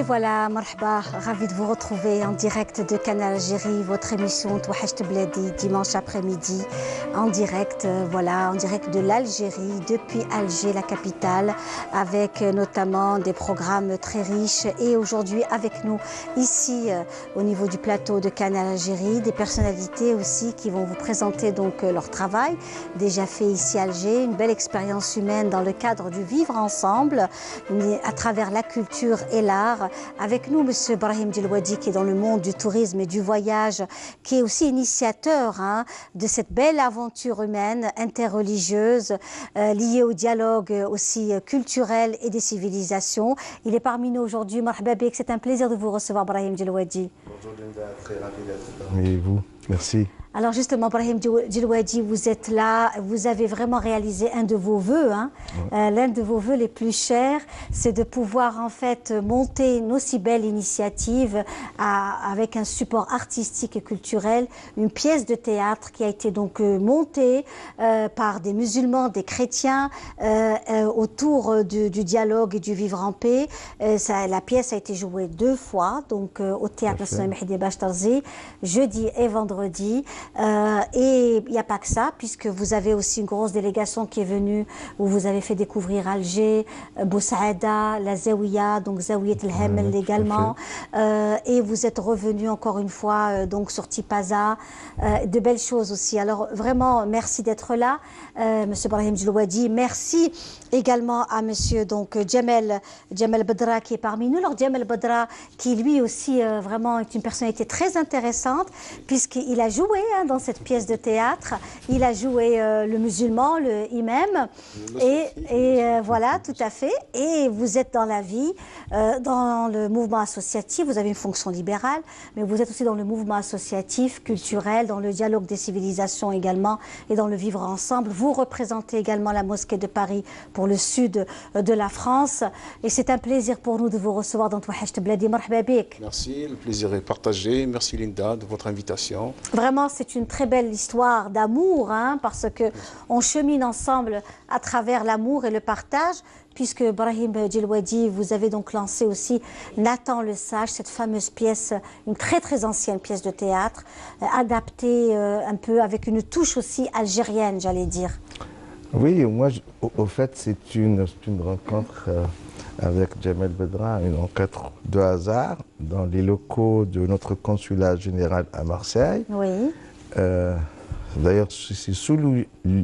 voilà, marhaba, ravi de vous retrouver en direct de Canal Algérie, votre émission Touhacht Bladi, dimanche après-midi, en direct, voilà, en direct de l'Algérie, depuis Alger, la capitale, avec notamment des programmes très riches. Et aujourd'hui, avec nous, ici, au niveau du plateau de Canal Algérie, des personnalités aussi qui vont vous présenter donc leur travail, déjà fait ici à Alger, une belle expérience humaine dans le cadre du vivre ensemble, à travers la culture et l'art. Avec nous, M. Brahim Djelwadi, qui est dans le monde du tourisme et du voyage, qui est aussi initiateur de cette belle aventure humaine, interreligieuse, liée au dialogue aussi culturel et des civilisations. Il est parmi nous aujourd'hui. Marhaba bik, c'est un plaisir de vous recevoir, Brahim Djelwadi. Bonjour Linda, très ravi d'être parmi vous. Merci. Alors justement, Brahim Djelwadi, vous êtes là, vous avez vraiment réalisé un de vos vœux, l'un de vos vœux les plus chers, c'est de pouvoir en fait monter une aussi belle initiative avec un support artistique et culturel, une pièce de théâtre qui a été donc montée par des musulmans, des chrétiens, autour du dialogue et du vivre en paix. La pièce a été jouée 2 fois, donc au Théâtre National Mehdi Bachtarzi, jeudi et vendredi. Et il n'y a pas que ça, puisque vous avez aussi une grosse délégation qui est venue, où vous avez fait découvrir Alger, Boussaïda, la Zawiya, donc Zawiyat el-Hamel également, et vous êtes revenu encore une fois donc sur Tipaza, de belles choses aussi. Alors vraiment, merci d'être là, Monsieur Brahim Djelwadi. Merci également à Monsieur donc Djamel Bedra qui est parmi nous. Alors Djamel Bedra qui lui aussi vraiment est une personnalité très intéressante, puisqu'il a joué dans cette pièce de théâtre, il a joué le musulman, le imam, et voilà, tout à fait. Et vous êtes dans la vie, dans le mouvement associatif, vous avez une fonction libérale, mais vous êtes aussi dans le mouvement associatif, culturel, dans le dialogue des civilisations également, et dans le vivre ensemble. Vous représentez également la mosquée de Paris pour le sud de la France, et c'est un plaisir pour nous de vous recevoir dans Touhacht Bladi. Marhaba bik. Merci, le plaisir est partagé. Merci Linda de votre invitation. Vraiment, c'est une très belle histoire d'amour, parce que on chemine ensemble à travers l'amour et le partage, puisque Brahim Djelwadi, vous avez donc lancé aussi Nathan le Sage, cette fameuse pièce, une très très ancienne pièce de théâtre, adaptée un peu avec une touche aussi algérienne, j'allais dire. Oui, moi, au fait, c'est une rencontre avec Djamel Bedra, une rencontre de hasard dans les locaux de notre consulat général à Marseille. Oui. D'ailleurs, c'est sous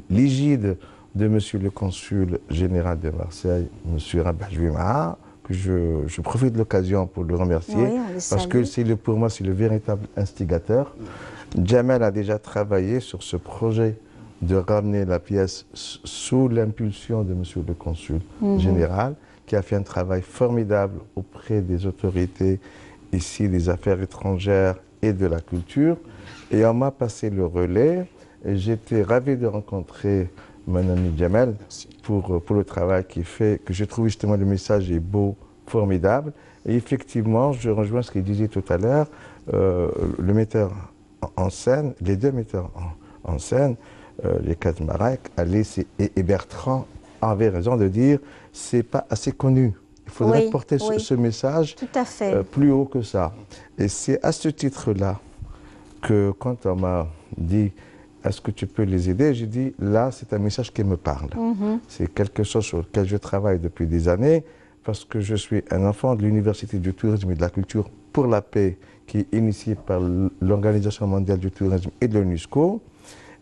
l'égide de Monsieur le consul général de Marseille, Monsieur Rabah Jouima, que je profite de l'occasion pour le remercier, oui, parce que pour moi, c'est le véritable instigateur. Djamel a déjà travaillé sur ce projet de ramener la pièce sous l'impulsion de Monsieur le consul général, qui a fait un travail formidable auprès des autorités ici des affaires étrangères et de la culture. Et on m'a passé le relais et j'étais ravi de rencontrer mon ami Djamel pour le travail qu'il fait, que je trouve justement le message est beau, formidable. Et effectivement, je rejoins ce qu'il disait tout à l'heure, le metteur en scène, les 2 metteurs en scène, les 4 Marek, Alice et Bertrand avaient raison de dire c'est pas assez connu. Il faudrait porter ce message tout à fait. Plus haut que ça. Et c'est à ce titre-là que quand on m'a dit est-ce que tu peux les aider, j'ai dit là c'est un message qui me parle. C'est quelque chose sur lequel je travaille depuis des années parce que je suis un enfant de l'Université du tourisme et de la culture pour la paix qui est initiée par l'Organisation mondiale du tourisme et de l'UNESCO.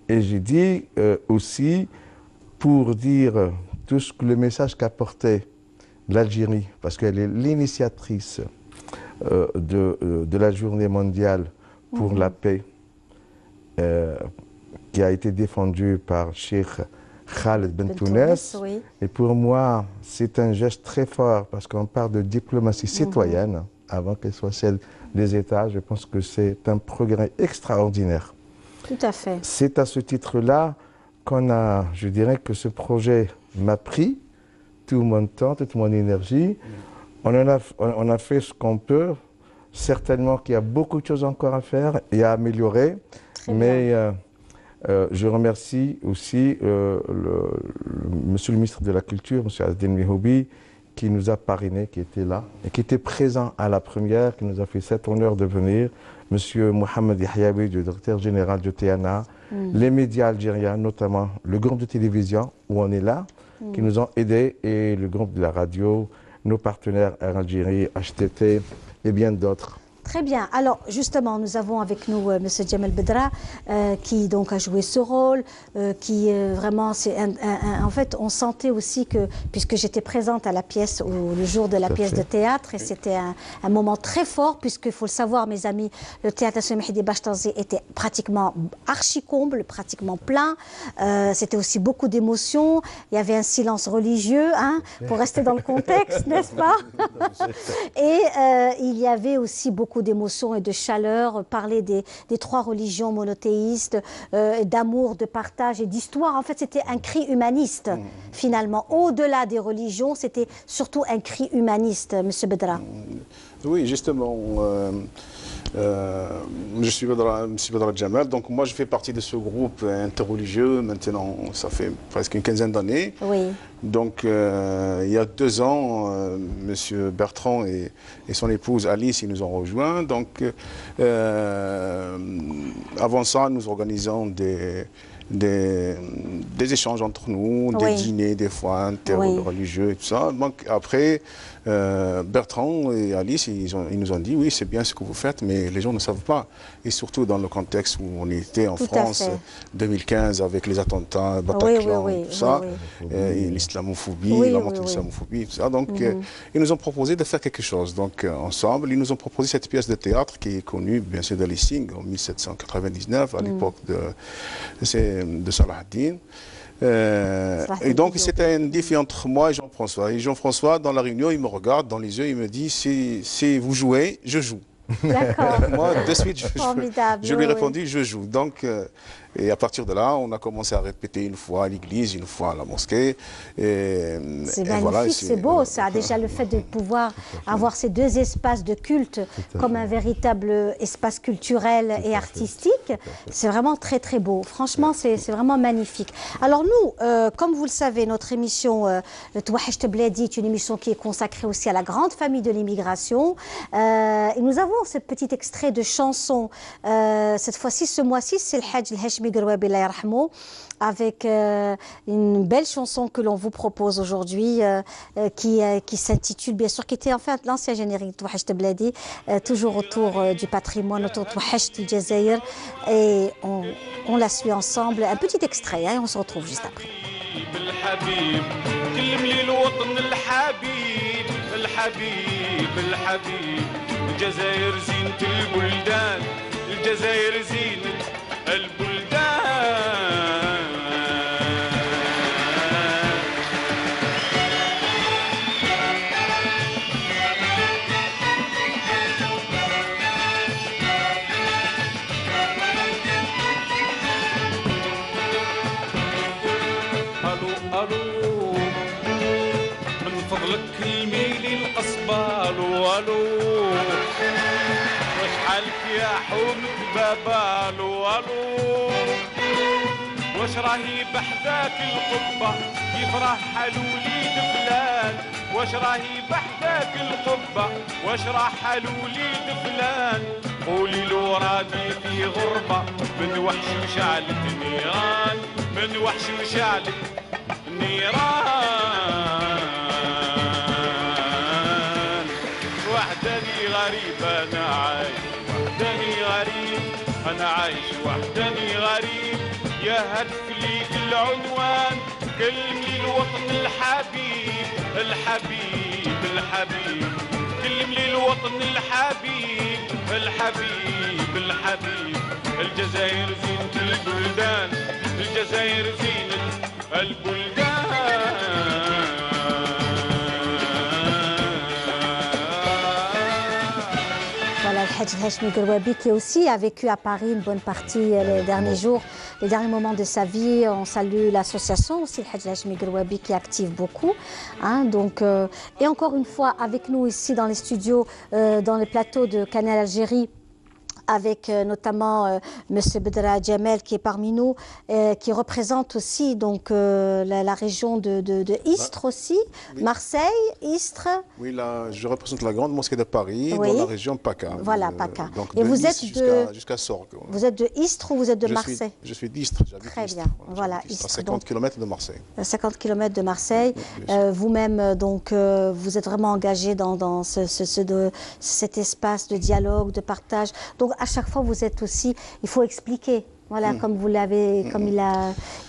Et j'ai dit aussi pour dire tout ce que le message qu'apportait l'Algérie, parce qu'elle est l'initiatrice de la journée mondiale pour la paix, qui a été défendue par Cheikh Khaled Ben Tounes. Oui. Et pour moi, c'est un geste très fort, parce qu'on parle de diplomatie citoyenne, avant qu'elle soit celle des États. Je pense que c'est un progrès extraordinaire. Tout à fait. C'est à ce titre-là je dirais que ce projet m'a pris tout mon temps, toute mon énergie. On a fait ce qu'on peut. Certainement qu'il y a beaucoup de choses encore à faire et à améliorer. Mais je remercie aussi Monsieur le ministre de la Culture, M. Azdin Mihoubi, qui nous a parrainés, qui était là, et qui était présent à la première, qui nous a fait cet honneur de venir, Monsieur Mohamed Yahyaoui, le directeur général de TNA, les médias algériens, notamment le groupe de télévision où on est là, qui nous ont aidés, et le groupe de la radio, nos partenaires Air Algérie, HTT et bien d'autres. Très bien. Alors, justement, nous avons avec nous M. Djamel Bedra, qui donc a joué ce rôle, qui vraiment, en fait, on sentait aussi que, puisque j'étais présente à la pièce, le jour de la pièce de théâtre, et c'était un moment très fort, puisqu'il faut le savoir, mes amis, le théâtre national Mehdi Bachtazi était pratiquement archi-comble, pratiquement plein. C'était aussi beaucoup d'émotions. Il y avait un silence religieux, hein, pour rester dans le contexte, n'est-ce pas? Et il y avait aussi beaucoup d'émotions et de chaleur, parler des trois religions monothéistes, d'amour, de partage et d'histoire. En fait, c'était un cri humaniste, finalement. Au-delà des religions, c'était surtout un cri humaniste, M. Bedra. Oui, justement. Je suis Bedra Djamel, donc moi je fais partie de ce groupe interreligieux maintenant, ça fait presque une quinzaine d'années. Oui. Donc il y a 2 ans, M. Bertrand et son épouse Alice, ils nous ont rejoints. Donc avant ça, nous organisons des échanges entre nous, des dîners des fois interreligieux et tout ça. Donc après, Bertrand et Alice, ils nous ont dit oui, c'est bien ce que vous faites, mais les gens ne savent pas. Et surtout dans le contexte où on était en France, 2015, avec les attentats, Bataclan, tout ça, et l'islamophobie, la montée de l'islamophobie, tout ça. Donc ils nous ont proposé de faire quelque chose. Donc ensemble, ils nous ont proposé cette pièce de théâtre qui est connue, bien sûr, de Lessing en 1799, à l'époque de Salah ad-Din. Et donc c'était un défi entre moi et Jean-François. Et Jean-François, dans la réunion, il me regarde dans les yeux, il me dit si vous jouez, je joue. D'accord. Moi, de suite, je lui ai répondu, je joue. Donc, et à partir de là, on a commencé à répéter une fois à l'église, une fois à la mosquée. C'est magnifique, voilà, c'est beau, ça. Déjà, le fait de pouvoir avoir ces deux espaces de culte comme un véritable espace culturel et artistique, c'est vraiment très, très beau. Franchement, c'est vraiment magnifique. Alors nous, comme vous le savez, notre émission Touahecht Bladi est une émission qui est consacrée aussi à la grande famille de l'immigration. Et nous avons ce petit extrait de chanson. Cette fois-ci, ce mois-ci, c'est le Hadj El-Hachmi Grouabi Allah yarhamou, avec une belle chanson que l'on vous propose aujourd'hui, qui s'intitule, bien sûr, qui était en fait l'ancien générique de Touahecht Bladi, toujours autour du patrimoine, autour de Touahecht El Jazair. Et on la suit ensemble. Un petit extrait, hein, et on se retrouve juste après. الجزائر زينة البلدان الجزائر زينة البلدان ألو ألو من فضلك الميلي الأصبع ألو ألو حالك يا حومك بابا الو الو واش راهي بحذاك القبة يفرح حال وليد فلان واش راهي بحذاك القبة واش راح حال وليد فلان قولي له راني في غربة من وحش وشعلت نيران من وحش وشعلت نيران وحداني غريب انا عايش وحداني غريب أنا عايش وحداني غريب يا هاتف ليك العنوان كلمني الوطن الحبيب الحبيب الحبيب كلمني الوطن الحبيب الحبيب الحبيب الجزائر زينة البلدان الجزائر زينة البلدان Hadj El-Hachmi Grouabi qui aussi a vécu à Paris une bonne partie les derniers jours, les derniers moments de sa vie. On salue l'association aussi, le Hadj El-Hachmi Grouabi qui active beaucoup. Hein, donc, et encore une fois, avec nous ici dans les studios, dans les plateaux de Canal Algérie, avec notamment Monsieur Bedra Djamel qui est parmi nous, qui représente aussi donc la région de Istres aussi, oui. Marseille, Istres. Oui, là, je représente la grande mosquée de Paris, oui. dans la région PACA. Voilà, PACA. Donc et vous êtes jusqu'à Sorgue. Vous êtes de Istres ou vous êtes de Marseille? Je suis d'Istres. Très bien, voilà. Istres, à 50 km de Marseille. 50 km de Marseille. Vous-même, donc, vous êtes vraiment engagé dans cet espace de dialogue, de partage. Donc, à chaque fois, vous êtes aussi, il faut expliquer. Voilà, comme vous l'avez,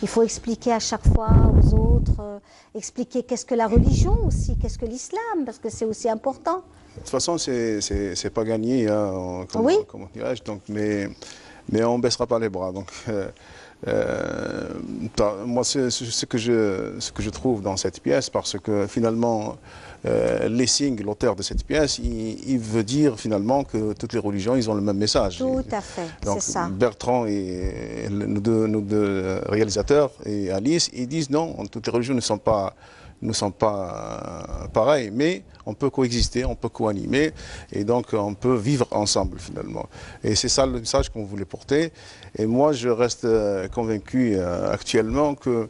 il faut expliquer à chaque fois aux autres, expliquer qu'est-ce que la religion aussi, qu'est-ce que l'islam, parce que c'est aussi important. De toute façon, c'est pas gagné, hein, comment dirais-je, donc, mais on ne baissera pas les bras. Donc, moi, c'est ce que je trouve dans cette pièce, parce que finalement, Lessing, l'auteur de cette pièce, il veut dire finalement que toutes les religions, ils ont le même message. Tout à fait, c'est ça. Bertrand et nos deux réalisateurs et Alice, ils disent non, toutes les religions ne sont pas pareils, mais on peut coexister, on peut co-animer, et donc on peut vivre ensemble finalement. Et c'est ça le message qu'on voulait porter. Et moi, je reste convaincu actuellement que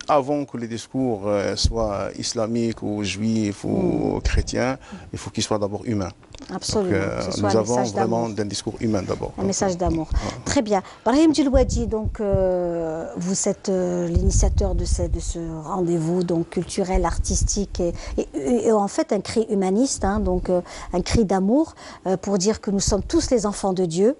avant que les discours soient islamiques ou juifs ou chrétiens, il faut qu'ils soient d'abord humains. Absolument. Donc, nous avons vraiment un discours humain d'abord. Un message d'amour. Très bien. Brahim Djilouadji, donc vous êtes l'initiateur de ce rendez-vous donc culturel, artistique et en fait un cri humaniste, hein, donc un cri d'amour pour dire que nous sommes tous les enfants de Dieu.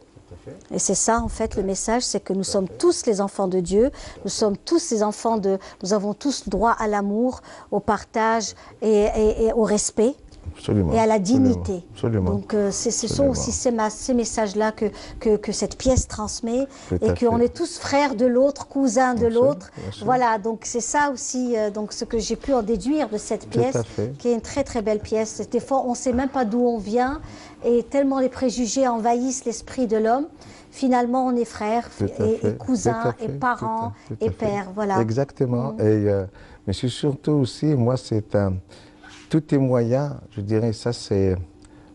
Et c'est ça, en fait, le message, c'est que nous sommes tous les enfants de Dieu, nous sommes tous les enfants nous avons tous droit à l'amour, au partage et au respect. Absolument. Et à la dignité. Absolument. Donc ce sont aussi ces messages-là que cette pièce transmet, et qu'on est tous frères de l'autre, cousins de l'autre. Voilà, donc c'est ça aussi donc ce que j'ai pu en déduire de cette pièce, qui est une très très belle pièce. Des fois, on ne sait même pas d'où on vient, et tellement les préjugés envahissent l'esprit de l'homme. Finalement, on est frères, et cousins, et parents, et pères. Voilà. Exactement. Mais c'est surtout aussi, moi, c'est tout est moyen, je dirais, ça c'est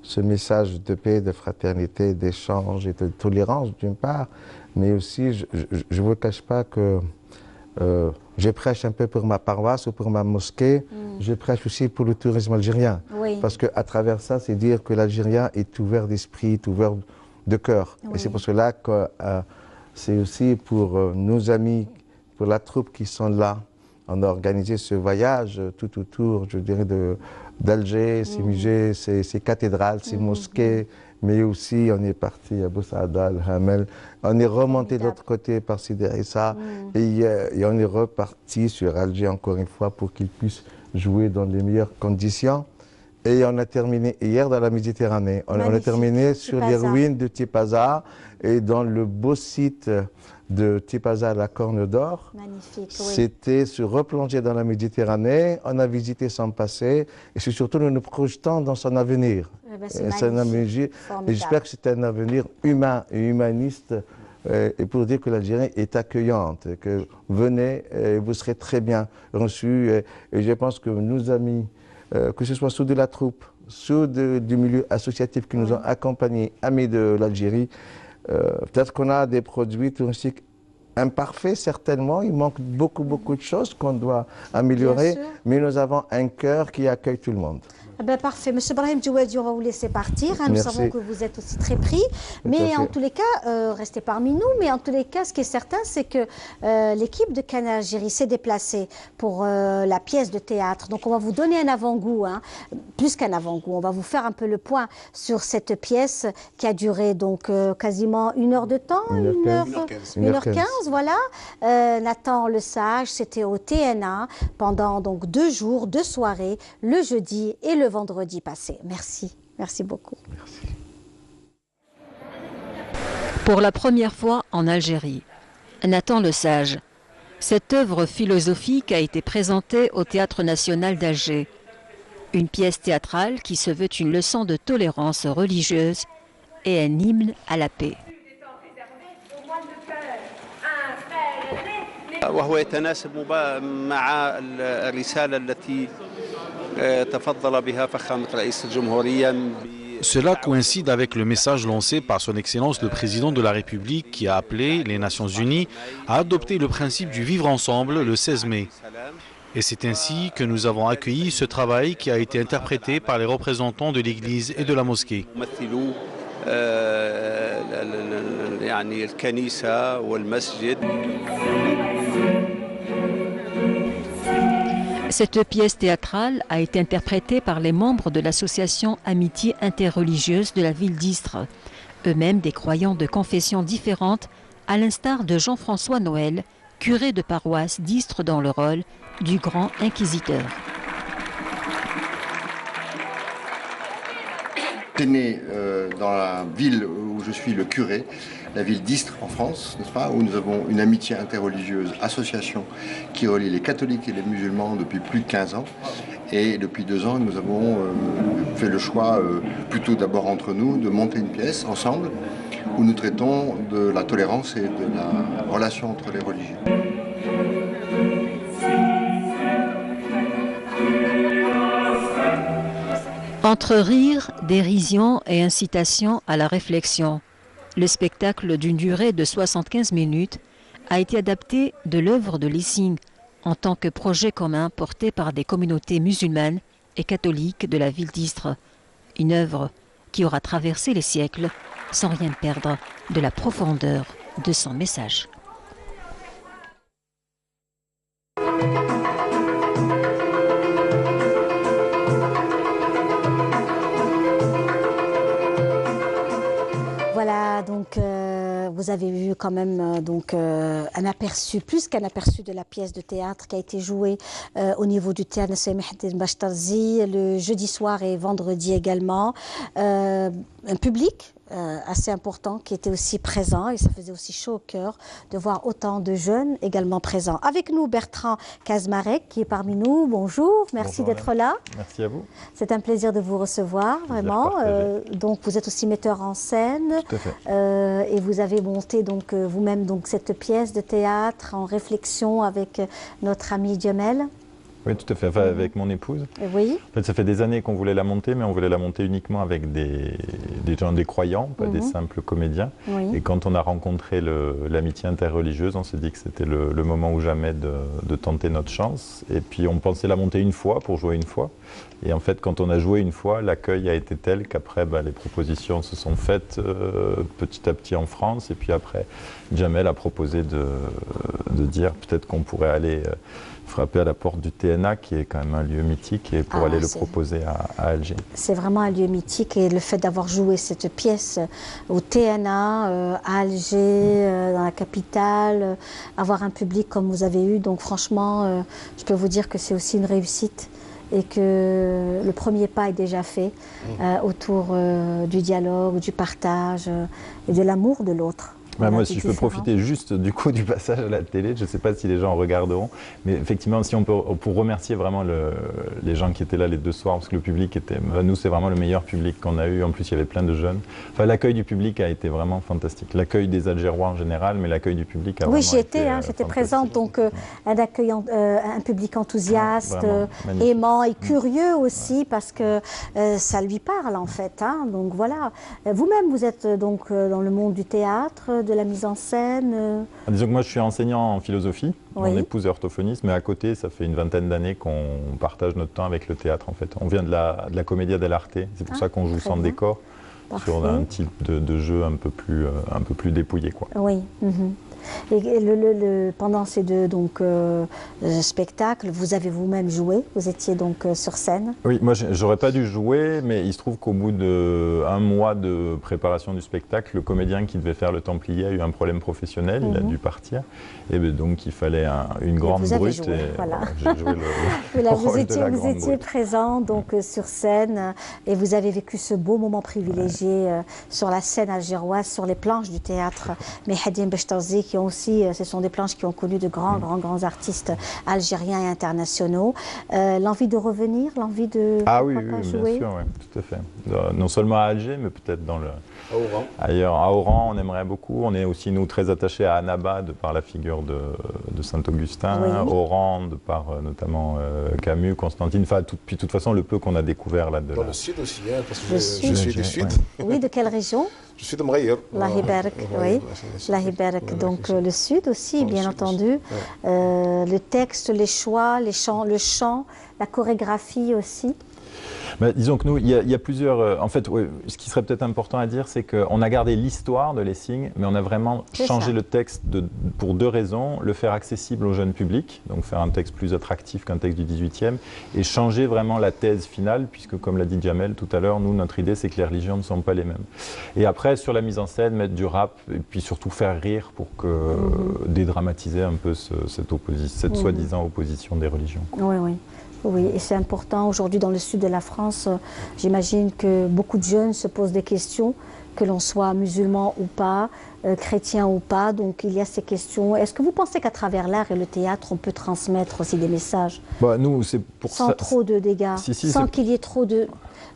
ce message de paix, de fraternité, d'échange et de tolérance d'une part, mais aussi je ne vous cache pas que je prêche un peu pour ma paroisse ou pour ma mosquée, je prêche aussi pour le tourisme algérien, parce qu'à travers ça, c'est dire que l'Algérien est ouvert d'esprit, est ouvert de cœur. Et c'est pour cela que c'est aussi pour nos amis, pour la troupe qui sont là. On a organisé ce voyage tout autour, je dirais, d'Alger, ses musées, ses cathédrales, ses mosquées, mais aussi on est parti à Boussada, Al-Hamel, on est remonté de l'autre côté par Sidi Issa, et on est reparti sur Alger encore une fois pour qu'ils puissent jouer dans les meilleures conditions. Et on a terminé hier dans la Méditerranée. On a terminé sur les ruines de Tipaza et dans le beau site de Tipaza à la Corne d'Or. Magnifique, C'était se replonger dans la Méditerranée. On a visité son passé et c'est surtout nous nous projetons dans son avenir. C'est un avenir, et j'espère que c'est un avenir humain et humaniste. Et pour dire que l'Algérie est accueillante, que venez et vous serez très bien reçus. Et je pense que nos amis, que ce soit ceux de la troupe, ceux du milieu associatif qui nous ont accompagnés, amis de l'Algérie, peut-être qu'on a des produits touristiques imparfaits, certainement. Il manque beaucoup de choses qu'on doit améliorer, mais nous avons un cœur qui accueille tout le monde. Ben parfait. Monsieur Brahim Djilouadji, on va vous laisser partir. Hein. Nous savons que vous êtes aussi très pris. Mais en tous les cas, restez parmi nous. Mais en tous les cas, ce qui est certain, c'est que l'équipe de Canal Algérie s'est déplacée pour la pièce de théâtre. Donc, on va vous donner un avant-goût, hein. Plus qu'un avant-goût. On va vous faire un peu le point sur cette pièce qui a duré donc quasiment 1 heure de temps. 1h15, voilà. Nathan Le Sage, c'était au TNA pendant donc 2 jours, 2 soirées, le jeudi et le vendredi passé. Merci. Merci beaucoup. Merci. Pour la première fois en Algérie, Nathan Le Sage. Cette œuvre philosophique a été présentée au Théâtre national d'Alger. Une pièce théâtrale qui se veut une leçon de tolérance religieuse et un hymne à la paix. وهو يتناسب مع الرسالة التي تفضل بها فخامة رئيس الجمهورية Cela coïncide avec le message lancé par son Excellence le Président de la République qui a appelé les Nations Unies à adopter le principe du vivre ensemble le 16 mai. Et c'est ainsi que nous avons accueilli ce travail qui a été interprété par les représentants de l'Église et de la mosquée. Cette pièce théâtrale a été interprétée par les membres de l'association Amitié interreligieuse de la ville d'Istres, eux-mêmes des croyants de confessions différentes, à l'instar de Jean-François Noël, curé de paroisse d'Istres dans le rôle du grand inquisiteur. Je suis né dans la ville où je suis le curé, la ville d'Istres en France, n'est-ce pas, où nous avons une amitié interreligieuse, association qui relie les catholiques et les musulmans depuis plus de 15 ans. Et depuis 2 ans, nous avons fait le choix, plutôt d'abord entre nous, de monter une pièce ensemble où nous traitons de la tolérance et de la relation entre les religions. Entre rire, dérision et incitation à la réflexion, le spectacle d'une durée de 75 minutes a été adapté de l'œuvre de Lessing en tant que projet commun porté par des communautés musulmanes et catholiques de la ville d'Istres. Une œuvre qui aura traversé les siècles sans rien perdre de la profondeur de son message. Voilà, donc vous avez vu quand même un aperçu, plus qu'un aperçu de la pièce de théâtre qui a été jouée au niveau du théâtre Samih Eddine Bachtarzi le jeudi soir et vendredi également. Un public assez important qui était aussi présent et ça faisait aussi chaud au cœur de voir autant de jeunes également présents. Avec nous Bertrand Kazmarek qui est parmi nous. Bonjour, merci d'être là. Merci à vous. C'est un plaisir de vous recevoir, vraiment. Donc vous êtes aussi metteur en scène. Tout à fait. Et vous avez monté donc vous-même donc cette pièce de théâtre en réflexion avec notre ami Jamel. Oui, tout à fait, enfin, avec mon épouse. Oui. En fait, ça fait des années qu'on voulait la monter, mais on voulait la monter uniquement avec des gens, des croyants, pas des simples comédiens. Oui. Et quand on a rencontré l'amitié interreligieuse, on s'est dit que c'était le moment ou jamais de tenter notre chance. Et puis on pensait la monter une fois, pour jouer une fois. Et en fait, quand on a joué une fois, l'accueil a été tel qu'après, les propositions se sont faites petit à petit en France. Et puis après, Jamel a proposé de dire peut-être qu'on pourrait aller frapper à la porte du TNA, qui est quand même un lieu mythique, et pour aller le proposer à Alger. C'est vraiment un lieu mythique et le fait d'avoir joué cette pièce au TNA, à Alger, dans la capitale, avoir un public comme vous avez eu, donc franchement, je peux vous dire que c'est aussi une réussite et que le premier pas est déjà fait autour du dialogue, du partage et de l'amour de l'autre. Moi, si je peux profiter juste du passage à la télé, je ne sais pas si les gens regarderont, mais effectivement, si on peut, pour remercier vraiment les gens qui étaient là les 2 soirs, parce que le public était, nous, c'est vraiment le meilleur public qu'on a eu. En plus, il y avait plein de jeunes. Enfin, l'accueil du public a été vraiment fantastique. L'accueil des Algérois en général, mais l'accueil du public a vraiment été j'étais présente, donc un accueil, un public enthousiaste, aimant et curieux aussi, parce que ça lui parle en fait. Donc voilà. Vous-même, vous êtes donc dans le monde du théâtre, de la mise en scène. Disons que moi je suis enseignant en philosophie, mon épouse est orthophoniste, mais à côté ça fait une 20aine d'années qu'on partage notre temps avec le théâtre en fait. On vient de la Commedia dell'arte, c'est pour ça qu'on joue sans décor, sur un type de jeu un peu plus dépouillé, quoi. Oui. Et pendant ces 2 spectacles, vous avez vous-même joué, vous étiez donc sur scène. Oui, moi j'aurais pas dû jouer, mais il se trouve qu'au bout d'1 mois de préparation du spectacle, le comédien qui devait faire le Templier a eu un problème professionnel, il a dû partir, et donc il fallait une grande brute. Joué, voilà. J'ai joué le rôle de la grande brute. Vous étiez présent donc sur scène et vous avez vécu ce beau moment privilégié sur la scène algéroise, sur les planches du théâtre Samih Eddine Bachtarzi, qui ont aussi, ce sont des planches qui ont connu de grands artistes algériens et internationaux. L'envie de revenir, l'envie de oui, jouer. bien sûr, oui, tout à fait. Non seulement à Alger, mais peut-être dans Oran. ailleurs. À Oran, on aimerait beaucoup. On est aussi, nous, très attachés à Annaba, de par la figure de Saint-Augustin. Oui. Oran, de par notamment Camus, Constantine. Enfin, puis de toute façon, le peu qu'on a découvert là de Dans le sud aussi, hein, parce que Le je suis du sud. Oui, de quelle région? Je suis de Mraïr. Lahiberk, oui. Lahiberk, donc le sud aussi, bien entendu. Le texte, les choix, le chant, la chorégraphie aussi. Disons que nous, il y a plusieurs... en fait, ce qui serait peut-être important à dire, c'est qu'on a gardé l'histoire de Lessing, mais on a vraiment changé le texte pour deux raisons. Le faire accessible au jeune public, donc faire un texte plus attractif qu'un texte du 18e, et changer vraiment la thèse finale, puisque comme l'a dit Jamel tout à l'heure, nous, notre idée, c'est que les religions ne sont pas les mêmes. Et après, sur la mise en scène, mettre du rap, et puis surtout faire rire pour dédramatiser un peu cette soi-disant opposition des religions. Oui, oui. Oui, et c'est important. Aujourd'hui, dans le sud de la France, j'imagine que beaucoup de jeunes se posent des questions, que l'on soit musulman ou pas, chrétien ou pas. Donc, il y a ces questions. Est-ce que vous pensez qu'à travers l'art et le théâtre, on peut transmettre aussi des messages nous, c'est pour sans trop de dégâts, sans qu'il y ait trop de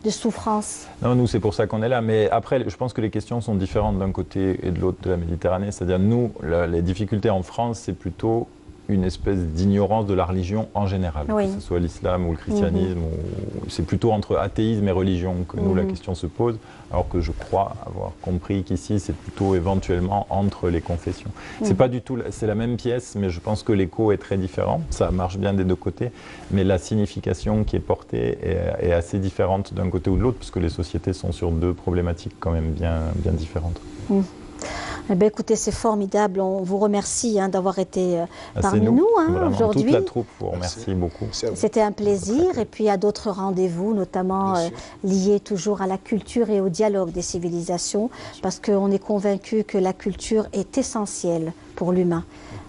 souffrance? Non, nous, c'est pour ça qu'on est là. Mais après, je pense que les questions sont différentes d'un côté et de l'autre de la Méditerranée. C'est-à-dire, nous, les difficultés en France, c'est plutôt une espèce d'ignorance de la religion en général, que ce soit l'islam ou le christianisme. C'est plutôt entre athéisme et religion que nous, la question se pose, alors que je crois avoir compris qu'ici, c'est plutôt éventuellement entre les confessions. C'est pas du tout, c'est la même pièce, mais je pense que l'écho est très différent. Ça marche bien des deux côtés, mais la signification qui est portée est assez différente d'un côté ou de l'autre, parce que les sociétés sont sur deux problématiques quand même bien différentes. Eh bien, écoutez, c'est formidable. On vous remercie d'avoir été parmi nous aujourd'hui. Toute la troupe vous remercie beaucoup. C'était un plaisir. Et puis, il y a d'autres rendez-vous, notamment liés toujours à la culture et au dialogue des civilisations, parce qu'on est convaincu que la culture est essentielle pour l'humain.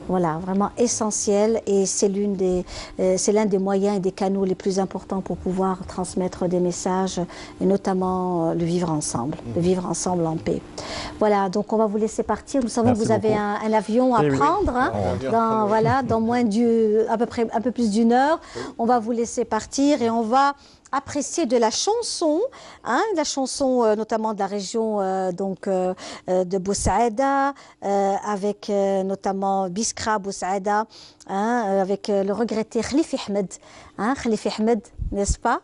Voilà, vraiment essentiel, et c'est l'un des moyens et des canaux les plus importants pour pouvoir transmettre des messages, et notamment le vivre ensemble en paix. Voilà, donc on va vous laisser partir. Nous savons que vous avez un avion à prendre, dans moins un peu plus d'une heure. On va vous laisser partir et on va apprécier de la chanson, notamment de la région de Boussaïda, avec notamment Biskra Boussaïda, avec le regretté Khalifa Ahmed, n'est-ce pas?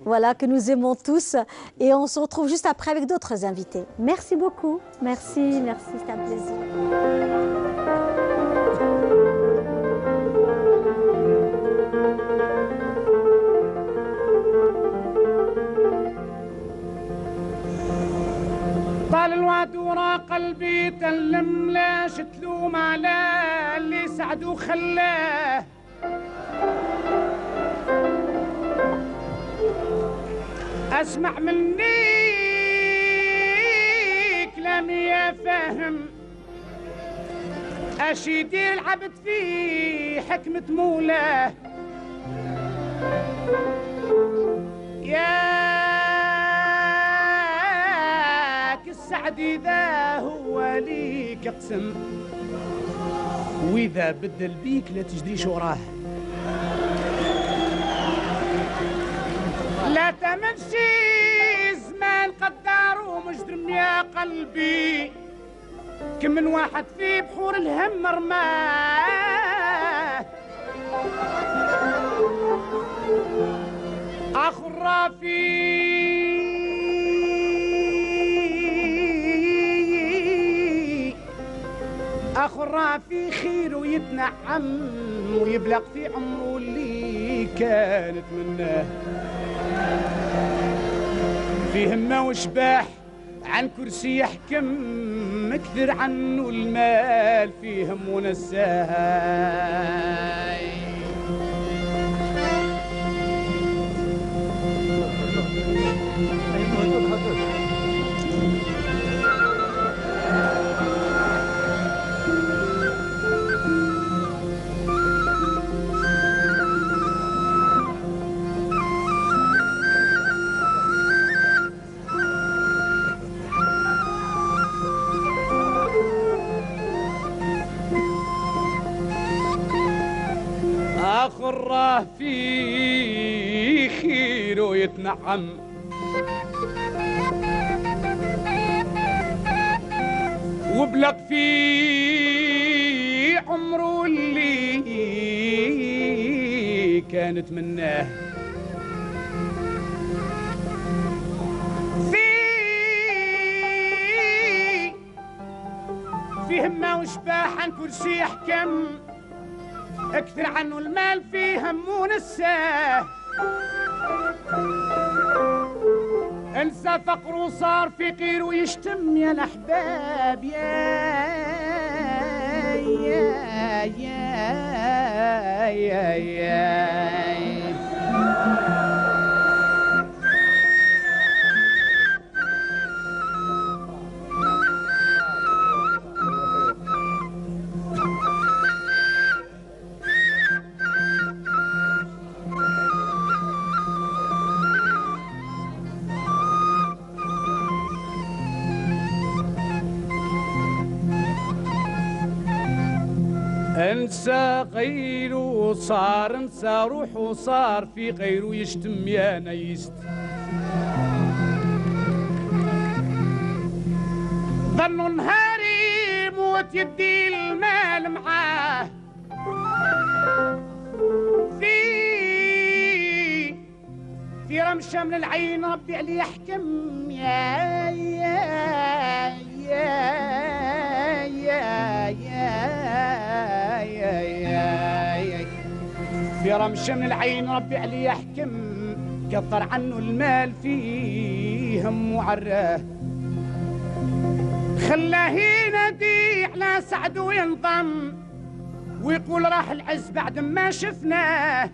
Voilà, que nous aimons tous, et on se retrouve juste après avec d'autres invités. Merci beaucoup, merci, c'est un plaisir. طال الوعد ورا قلبي تلم لاش تلوم على اللي سعد وخلاه اسمع مني كلامي يا فاهم اش يدير العبد في حكمة مولاه السعد إذا هو ليك اقسم وإذا بدل بيك لا تجريش وراه لا تمنشي زمان قدار ومجرم يا قلبي كم من واحد في بحور الهم رماه أخو الرافي أخو الرافي خير ويتنعم ويبلغ في عمره اللي كانت منه في همة وشباح عن كرسي يحكم اكثر عنه المال في هم ونساي والآخر راه في خير ويتنعم وبلغ في عمره اللي كانت مناه في همه وشباح عن كل شي يحكم اكثر عنه المال في هم ونساه انسى فقره وصار فقير ويشتم يا الاحباب يا انسى غيره صار انسى روحه صار في غيره يشتم يا نيست ظنوا نهاري يموت يدي المال معاه في رمشة من العين ربي عليه يحكم يا في رمشة من العين ربي عليه يحكم قطر عنه المال فيه هم وعراه خلاه ينادي على سعد وينضم ويقول راح العز بعد ما شفناه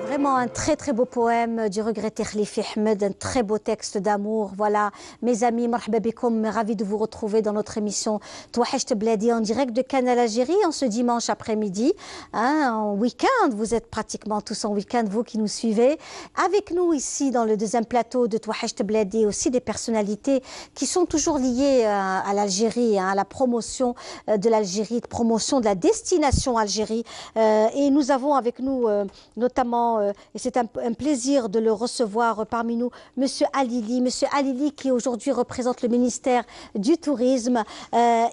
Vraiment un très très beau poème du regretté Khalifi Ahmed, un très beau texte d'amour. Voilà, mes amis, marhaba bikoum, ravi de vous retrouver dans notre émission Touahcht Bladi en direct de Cannes, Algérie, en ce dimanche après-midi, en week-end. Vous êtes pratiquement tous en week-end, vous qui nous suivez. Avec nous ici dans le deuxième plateau de Touahcht Bladi, aussi des personnalités qui sont toujours liées à l'Algérie, à la promotion de l'Algérie, de promotion de la destination Algérie. Et nous avons avec nous notamment, et c'est un plaisir de le recevoir parmi nous, Monsieur Alili. Monsieur Alili qui aujourd'hui représente le ministère du Tourisme.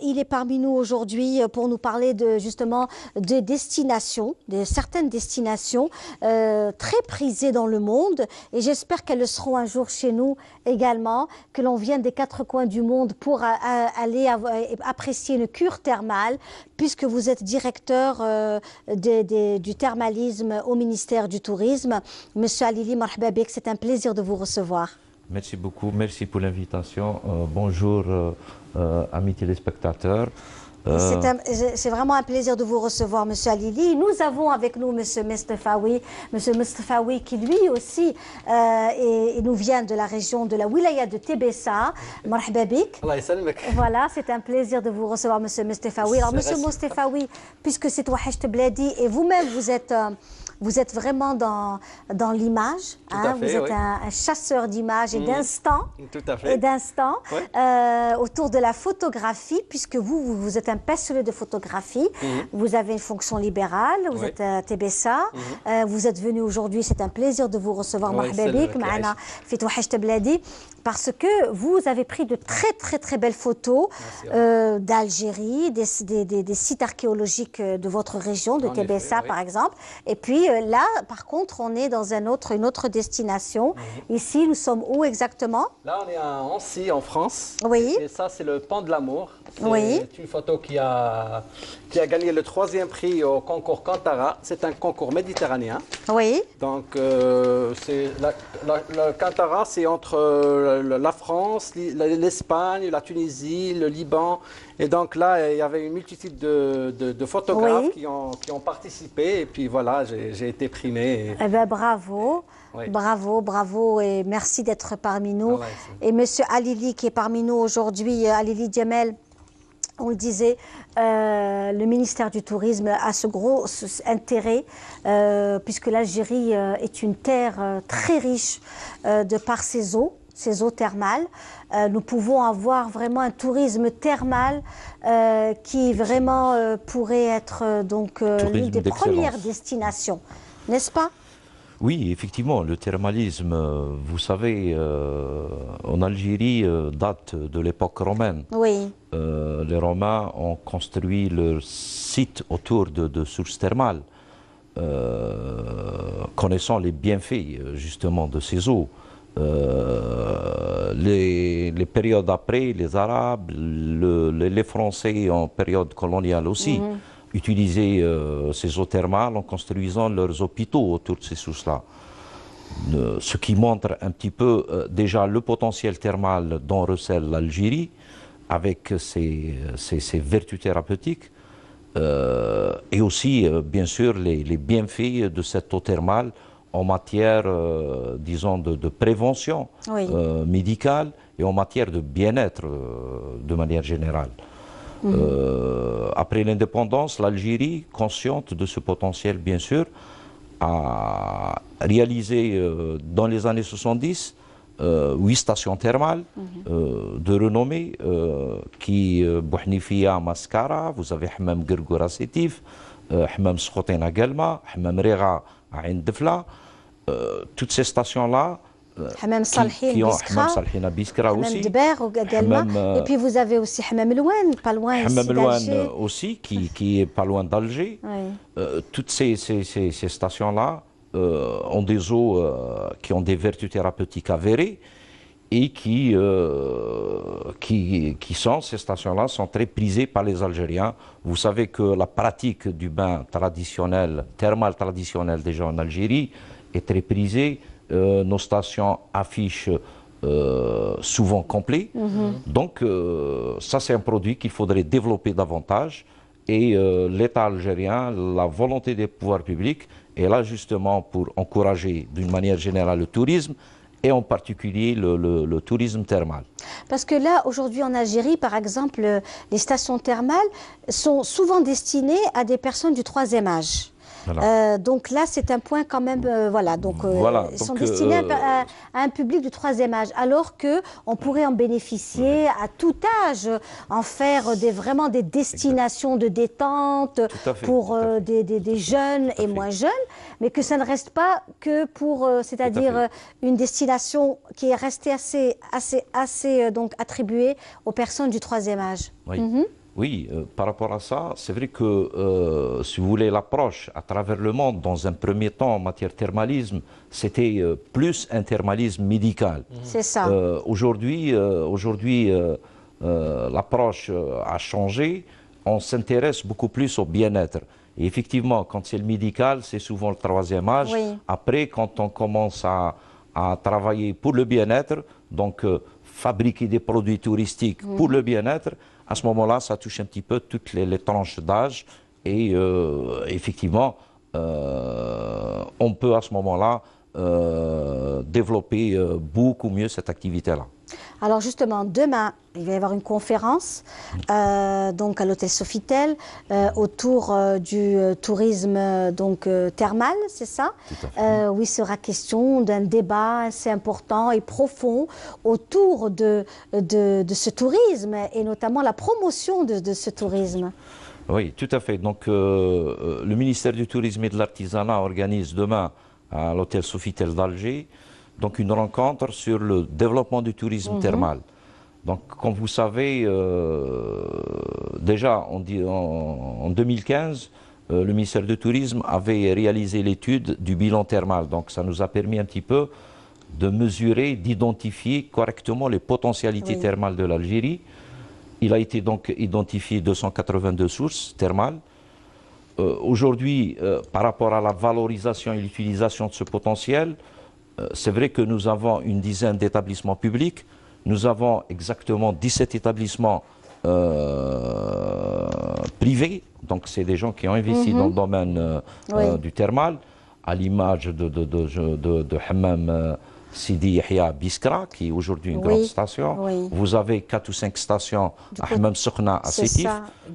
Il est parmi nous aujourd'hui pour nous parler justement des destinations, de certaines destinations très prisées dans le monde. Et j'espère qu'elles le seront un jour chez nous également, que l'on vienne des quatre coins du monde pour aller apprécier une cure thermale, puisque vous êtes directeur du thermalisme au ministère du Tourisme. Monsieur Alili, marhaba bik, c'est un plaisir de vous recevoir. Merci beaucoup, merci pour l'invitation. Bonjour amis téléspectateurs. C'est vraiment un plaisir de vous recevoir, Monsieur Alili. Nous avons avec nous Monsieur Mustaphaoui qui lui aussi nous vient de la région de la wilaya de Tébessa. Marhaba bik. Voilà, c'est un plaisir de vous recevoir, Monsieur Mustaphaoui. Alors, Monsieur Mustaphaoui, puisque c'est Touahcht Bladi et vous-même vous êtes vraiment dans l'image, hein, vous êtes un chasseur d'images et d'instants, autour de la photographie, puisque vous êtes un passionné de photographie, vous avez une fonction libérale, vous êtes à Tébessa, vous êtes venu aujourd'hui, c'est un plaisir de vous recevoir, marhaba bik, معنا في Touahcht Bladi, parce que vous avez pris de très belles photos d'Algérie, des sites archéologiques de votre région, de Tébessa par exemple, et puis là, par contre, on est dans une autre destination. Ici, nous sommes où exactement? Là, on est à Annecy, en France. Oui. Et ça, c'est le Pont de l'Amour. Oui. C'est une photo qui a gagné le 3e prix au concours Cantara. C'est un concours méditerranéen. Oui. Donc, le Cantara, c'est entre la France, l'Espagne, la Tunisie, le Liban. Et donc là, il y avait une multitude de photographes qui ont participé. Et puis voilà, j'ai été primé. Eh bien, bravo. Oui. Bravo et merci d'être parmi nous. Et Monsieur Alili qui est parmi nous aujourd'hui, Alili Djemel, on le disait, le ministère du Tourisme a ce gros intérêt, puisque l'Algérie est une terre très riche de par ses eaux thermales. Nous pouvons avoir vraiment un tourisme thermal qui vraiment pourrait être donc l'une des premières destinations, n'est-ce pas? Oui, effectivement, le thermalisme, vous savez, en Algérie, date de l'époque romaine. Oui. Les Romains ont construit leur site autour de sources thermales, connaissant les bienfaits justement de ces eaux. Les périodes après, les Arabes, les Français en période coloniale aussi, utilisaient ces eaux thermales en construisant leurs hôpitaux autour de ces sources-là. Ce qui montre un petit peu déjà le potentiel thermal dont recèle l'Algérie, avec ses vertus thérapeutiques, et aussi, bien sûr, les bienfaits de cette eau thermale en matière, disons, de prévention médicale et en matière de bien-être de manière générale. Après l'indépendance, l'Algérie, consciente de ce potentiel, bien sûr, a réalisé dans les années 70 8 stations thermales de renommée qui Bouhnifia Mascara, vous avez Hammam Gergoura Sétif, Hammam Skhotina Gelma, Hammam Rera à Ain Defla. Toutes ces stations-là, Hammam Salhin Biskra aussi, et puis vous avez aussi Hammam Louane, pas loin Hammam Louane aussi, qui est pas loin d'Alger. Toutes ces stations-là ont des eaux qui ont des vertus thérapeutiques avérées et ces stations-là sont très prisées par les Algériens. Vous savez que la pratique du bain traditionnel, thermal traditionnel déjà en Algérie, est très prisée. Nos stations affichent souvent complet. Donc ça c'est un produit qu'il faudrait développer davantage et l'État algérien, la volonté des pouvoirs publics est là justement pour encourager d'une manière générale le tourisme et en particulier le tourisme thermal. Parce que là, aujourd'hui en Algérie, par exemple, les stations thermales sont souvent destinées à des personnes du 3e âge. Voilà. Donc là, c'est un point quand même, voilà. Donc, ils sont destinés à un public du 3e âge, alors qu'on pourrait en bénéficier à tout âge, en faire vraiment des destinations de détente pour des jeunes et moins jeunes, mais que ça ne reste pas que pour, c'est-à-dire une destination qui est restée assez donc attribuée aux personnes du 3e âge. Oui. Oui, par rapport à ça, c'est vrai que, si vous voulez, l'approche à travers le monde, dans un premier temps, en matière de thermalisme, c'était plus un thermalisme médical. C'est ça. Aujourd'hui, l'approche a changé. On s'intéresse beaucoup plus au bien-être. Et effectivement, quand c'est le médical, c'est souvent le 3e âge. Oui. Après, quand on commence à travailler pour le bien-être, donc fabriquer des produits touristiques pour le bien-être, à ce moment-là, ça touche un petit peu toutes les tranches d'âge et effectivement, on peut à ce moment-là développer beaucoup mieux cette activité-là. Alors justement, demain, il va y avoir une conférence donc à l'hôtel Sofitel autour du tourisme donc thermal, c'est ça? Où il sera question d'un débat assez important et profond autour de ce tourisme et notamment la promotion de ce tourisme. Oui, tout à fait. Donc le ministère du Tourisme et de l'Artisanat organise demain à l'hôtel Sofitel d'Alger donc une rencontre sur le développement du tourisme thermal. Donc, comme vous savez, déjà en 2015, le ministère du Tourisme avait réalisé l'étude du bilan thermal. Donc, ça nous a permis un petit peu de mesurer, d'identifier correctement les potentialités thermales de l'Algérie. Il a été donc identifié 282 sources thermales. Aujourd'hui, par rapport à la valorisation et l'utilisation de ce potentiel, c'est vrai que nous avons une dizaine d'établissements publics. Nous avons exactement 17 établissements privés. Donc, c'est des gens qui ont investi dans le domaine du thermal, à l'image de Hammam Sidi Yahya Biskra, qui est aujourd'hui une grande station. Vous avez 4 ou 5 stations à Hammam Soukhna, à Sétif.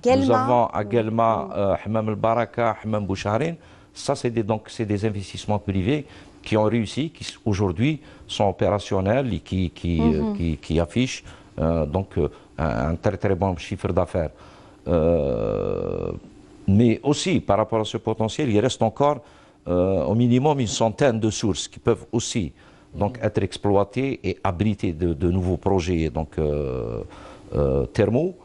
Nous avons à Guelma, Hammam el-Baraka, Hammam Boucharin. Ça, c'est des investissements privés qui ont réussi, qui aujourd'hui sont opérationnels et qui affichent donc un très très bon chiffre d'affaires. Mais aussi, par rapport à ce potentiel, il reste encore au minimum une centaine de sources qui peuvent aussi donc, être exploitées et abriter de nouveaux projets donc, thermaux.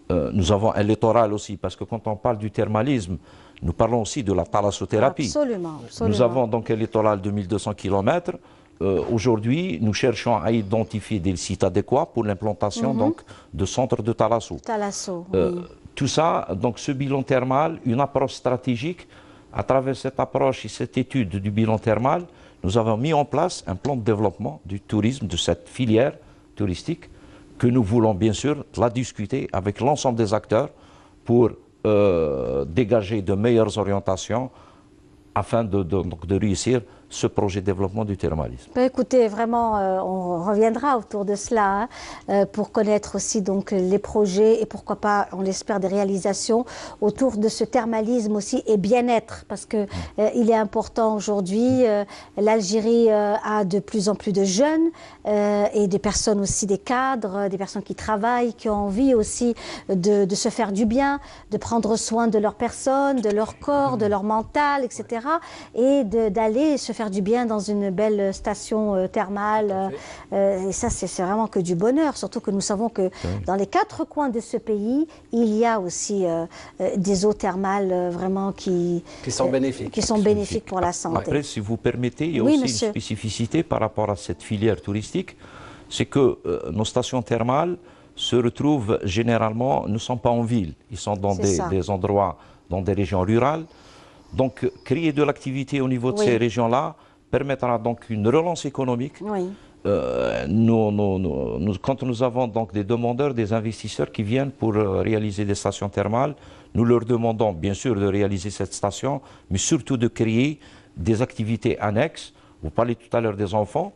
Nous avons un littoral aussi, parce que quand on parle du thermalisme, nous parlons aussi de la thalassothérapie. Absolument, absolument. Nous avons donc un littoral de 1200 km. Aujourd'hui, nous cherchons à identifier des sites adéquats pour l'implantation donc de centres de thalasso. Tout ça, donc ce bilan thermal, une approche stratégique. À travers cette approche et cette étude du bilan thermal, nous avons mis en place un plan de développement du tourisme, de cette filière touristique, que nous voulons bien sûr la discuter avec l'ensemble des acteurs pour dégager de meilleures orientations afin de réussir ce projet de développement du thermalisme. Écoutez, vraiment, on reviendra autour de cela pour connaître aussi donc, les projets et pourquoi pas, on l'espère, des réalisations autour de ce thermalisme aussi et bien-être, parce que il est important aujourd'hui, l'Algérie a de plus en plus de jeunes et des personnes aussi, des cadres, des personnes qui travaillent, qui ont envie aussi de se faire du bien, de prendre soin de leur personne, de leur corps, de leur mental, etc. et d'aller se faire du bien dans une belle station thermale. Et ça, c'est vraiment que du bonheur, surtout que nous savons que dans les 4 coins de ce pays, il y a aussi des eaux thermales vraiment qui sont bénéfiques pour la santé. Après, si vous permettez, il y a aussi une spécificité par rapport à cette filière touristique, c'est que nos stations thermales se retrouvent généralement, ne sont pas en ville, ils sont dans des endroits, dans des régions rurales. Donc, créer de l'activité au niveau de ces régions-là permettra donc une relance économique. Quand nous avons donc des demandeurs, des investisseurs qui viennent pour réaliser des stations thermales, nous leur demandons bien sûr de réaliser cette station, mais surtout de créer des activités annexes. Vous parlez tout à l'heure des enfants.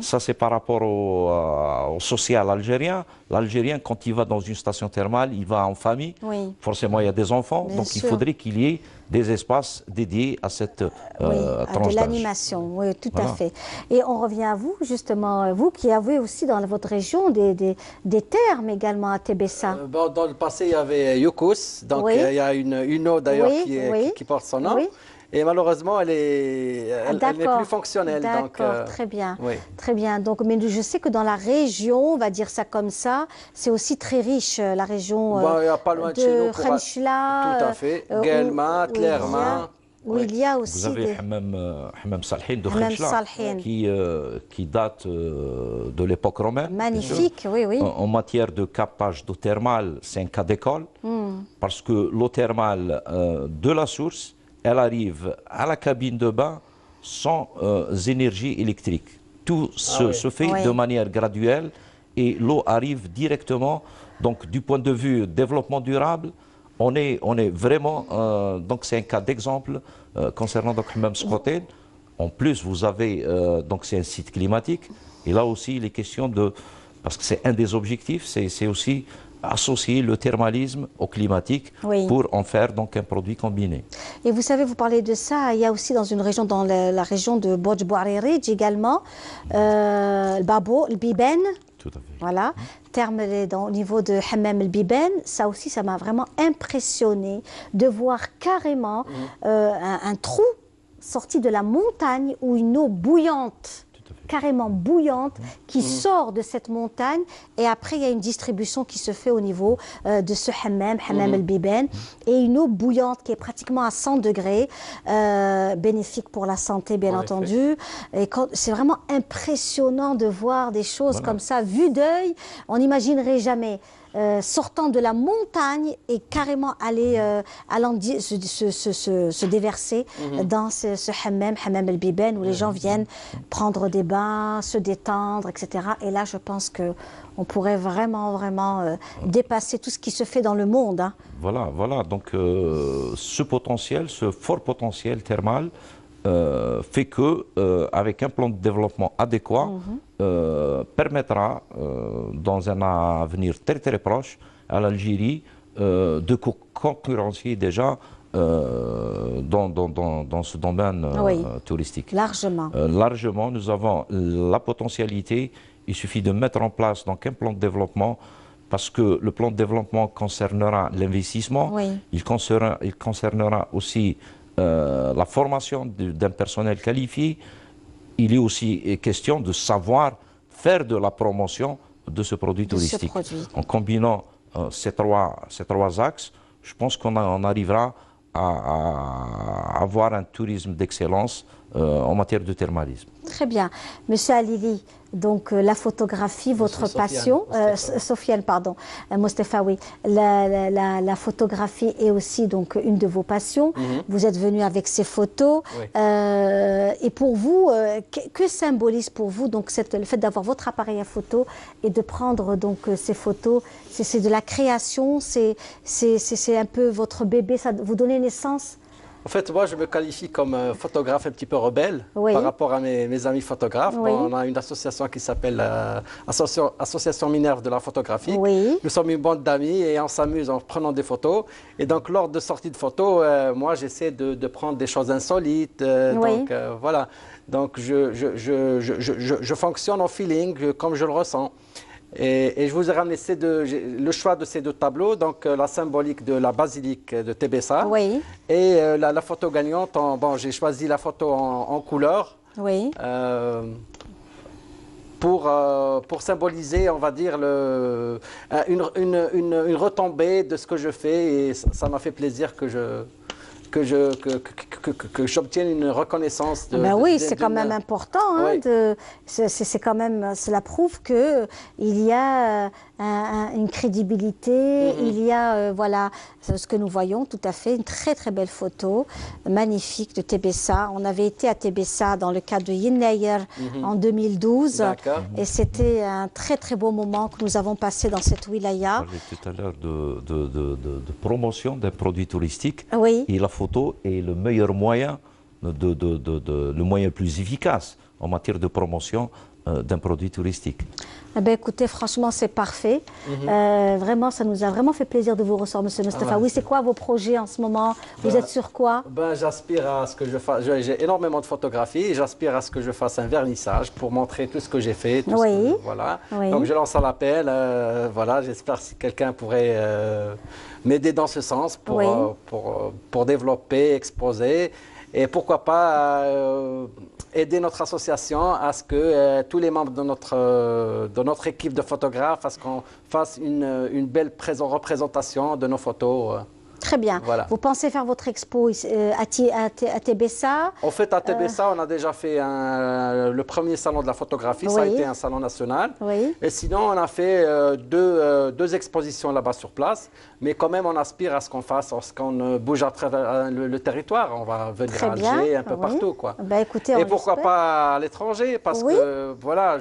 Ça, c'est par rapport au social algérien. L'Algérien, quand il va dans une station thermale, il va en famille. Forcément, il y a des enfants. Donc, il faudrait qu'il y ait des espaces dédiés à cette tranche de l'animation, oui, tout à fait. Et on revient à vous, justement, vous qui avez aussi dans votre région des thermes également à Tébessa. Dans le passé, il y avait Yokous. Donc, il y a une eau d'ailleurs qui porte son nom. Et malheureusement, elle n'est plus fonctionnelle. D'accord, très bien. Très bien. Donc, mais je sais que dans la région, on va dire ça comme ça, c'est aussi très riche, la région il y a pas loin de Khenchla. Tout à fait. Guelma, Tlerma. Où il y a aussi vous avez Hammam Salhin de Khenchla qui date de l'époque romaine. Magnifique, oui. En matière de captage d'eau thermale, c'est un cas d'école. Parce que l'eau thermale de la source, elle arrive à la cabine de bain sans énergie électrique. Tout se fait de manière graduelle et l'eau arrive directement. Donc, du point de vue développement durable, on est vraiment... donc, c'est un cas d'exemple concernant Hammam Soukhna. En plus, vous avez... donc, c'est un site climatique. Et là aussi, il est question de... Parce que c'est un des objectifs, c'est aussi... associer le thermalisme au climatique pour en faire donc un produit combiné. Et vous savez, vous parlez de ça, il y a aussi dans une région, dans la région de Bodj Bouaririj également, le Babo, le Biben. Tout à fait. Voilà, terme au niveau de Hammam el Biben, ça aussi, ça m'a vraiment impressionné de voir carrément un trou sorti de la montagne où une eau bouillante, carrément bouillante, qui sort de cette montagne, et après il y a une distribution qui se fait au niveau de ce hammam el-Biben, et une eau bouillante qui est pratiquement à 100 degrés, bénéfique pour la santé bien entendu, et c'est vraiment impressionnant de voir des choses comme ça, vues d'œil, on n'imaginerait jamais. Sortant de la montagne et carrément aller se déverser dans ce hammam el-Biben où les gens viennent prendre des bains, se détendre, etc. Et là, je pense qu'on pourrait vraiment dépasser tout ce qui se fait dans le monde. Hein. Voilà. Donc, ce potentiel, ce fort potentiel thermal fait que, avec un plan de développement adéquat, permettra, dans un avenir très très proche, à l'Algérie de concurrencer déjà dans ce domaine touristique. Largement. Largement, nous avons la potentialité. Il suffit de mettre en place donc un plan de développement, parce que le plan de développement concernera l'investissement, il concernera aussi la formation d'un personnel qualifié. Il est aussi question de savoir faire de la promotion de ce produit touristique. En combinant ces trois axes, je pense qu'on arrivera à avoir un tourisme d'excellence en matière de thermalisme. Très bien. Monsieur Halili, donc la photographie, votre passion, Sofiane, pardon, Mostefa, oui, la photographie est aussi donc une de vos passions. Vous êtes venu avec ces photos. Et pour vous, que symbolise pour vous donc le fait d'avoir votre appareil à photo et de prendre donc ces photos? C'est de la création, c'est un peu votre bébé, ça vous donnez naissance? En fait, moi, je me qualifie comme photographe un petit peu rebelle par rapport à mes amis photographes. Bon, on a une association qui s'appelle Association Minerve de la photographie. Nous sommes une bande d'amis et on s'amuse en prenant des photos. Et donc, lors de sorties de photos, moi, j'essaie de prendre des choses insolites. Donc, voilà. Donc, je fonctionne en feeling, comme je le ressens. Et je vous ai ramené le choix de ces deux tableaux, donc la symbolique de la basilique de Tébessa et la photo gagnante. Bon, j'ai choisi la photo en couleur pour symboliser, on va dire, une retombée de ce que je fais. Et ça m'a fait plaisir que j'obtienne une reconnaissance. Oui, c'est quand même important. Hein, c'est quand même, cela prouve que il y a une crédibilité, il y a voilà ce que nous voyons tout à fait, une très très belle photo magnifique de Tébessa. On avait été à Tébessa dans le cadre de Yennayer en 2012 et c'était un très très beau moment que nous avons passé dans cette wilaya. On parlait tout à l'heure de promotion d'un produit touristique et la photo est le meilleur moyen, le moyen le plus efficace en matière de promotion d'un produit touristique. Eh bien, écoutez, franchement, c'est parfait. Vraiment, ça nous a vraiment fait plaisir de vous recevoir, Monsieur Mostefa. Oui, c'est quoi vos projets en ce moment? Vous êtes sur quoi? J'aspire à ce que je fasse. J'ai énormément de photographies et j'aspire à ce que je fasse un vernissage pour montrer tout ce que j'ai fait. Voilà. Donc, je lance un appel. Voilà, j'espère que quelqu'un pourrait m'aider dans ce sens pour développer, exposer. Et pourquoi pas aider notre association à ce que tous les membres de notre équipe de photographes, à ce qu'on fasse une belle représentation de nos photos. Très bien. Voilà. Vous pensez faire votre expo à Tébessa? En fait, à Tébessa, on a déjà fait le premier salon de la photographie. Ça a été un salon national. Et sinon, on a fait deux expositions là-bas sur place. Mais quand même, on aspire à ce qu'on fasse, à ce qu'on bouge à travers le territoire. On va venir à Alger, un peu partout, quoi. Écoutez, et pourquoi pas à l'étranger? Parce que, voilà,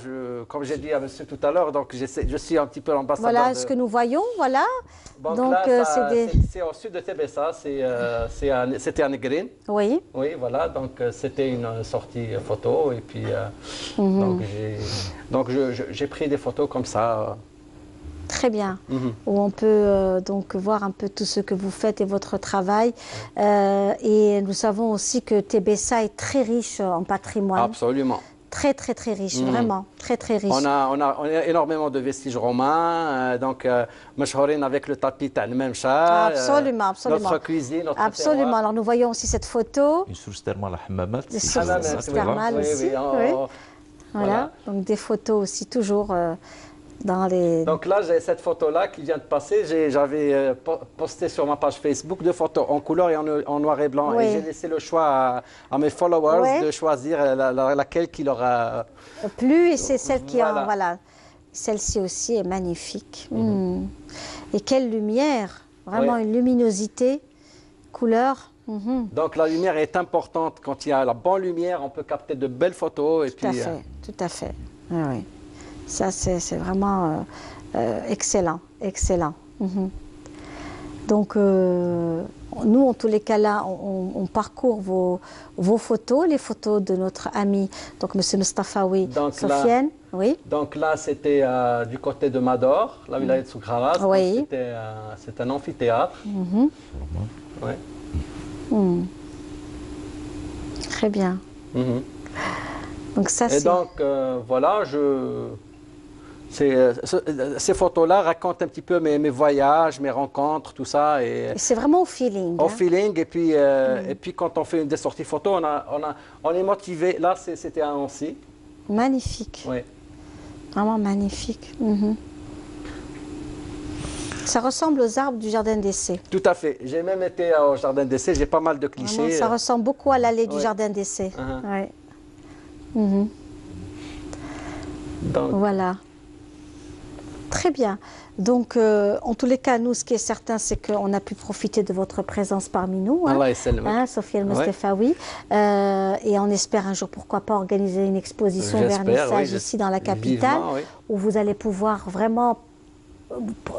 comme j'ai dit à monsieur tout à l'heure, donc je suis un petit peu l'ambassadeur. Voilà ce que nous voyons, voilà. Donc c'est au sud de Tébessa, c'était à Negrine. Oui, voilà, donc c'était une sortie photo et puis donc j'ai pris des photos comme ça. Très bien, où on peut donc voir un peu tout ce que vous faites et votre travail. Et nous savons aussi que Tébessa est très riche en patrimoine. Absolument. Très, très, très riche, vraiment, très, très riche. On a énormément de vestiges romains, donc mashhourin avec le tapis Memcha. Absolument, absolument. Notre cuisine, notre absolument. terroir. Alors nous voyons aussi cette photo. Une source thermale à Hammamat. Des sources thermales aussi. Voilà, donc des photos aussi toujours dans les... Donc là, j'ai cette photo-là qui vient de passer. J'avais posté sur ma page Facebook 2 photos en couleur et en noir et blanc. Et j'ai laissé le choix à mes followers de choisir laquelle qui leur a plu. Et c'est celle qui a... Voilà. Celle-ci aussi est magnifique. Et quelle lumière! Vraiment une luminosité, couleur. Donc la lumière est importante. Quand il y a la bonne lumière, on peut capter de belles photos. Tout à fait. Oui. Ça, c'est vraiment excellent, excellent. Donc, nous, en tous les cas, là, on parcourt vos photos, les photos de notre ami, donc M. Mustafawi Sofiane. Oui. Donc là, c'était du côté de Mador, la wilaya de Soukharas. Oui. C'est un amphithéâtre. Ouais. Très bien. Donc ça, et donc, voilà, ces photos-là racontent un petit peu mes voyages, mes rencontres, tout ça. Et c'est vraiment au feeling. Au feeling. Et puis, quand on fait des sorties photos, on est motivé. Là, c'était à Annecy. Magnifique. Oui. Vraiment magnifique. Ça ressemble aux arbres du jardin d'essai. Tout à fait. J'ai même été au jardin d'essai. J'ai pas mal de clichés. Vraiment, ça ressemble beaucoup à l'allée du jardin d'essai. Donc, voilà. Très bien. Donc, en tous les cas, nous, ce qui est certain, c'est qu'on a pu profiter de votre présence parmi nous, Sofiane Mustafawi. Et on espère un jour, pourquoi pas, organiser une exposition vernissage ici dans la capitale, où vous allez pouvoir vraiment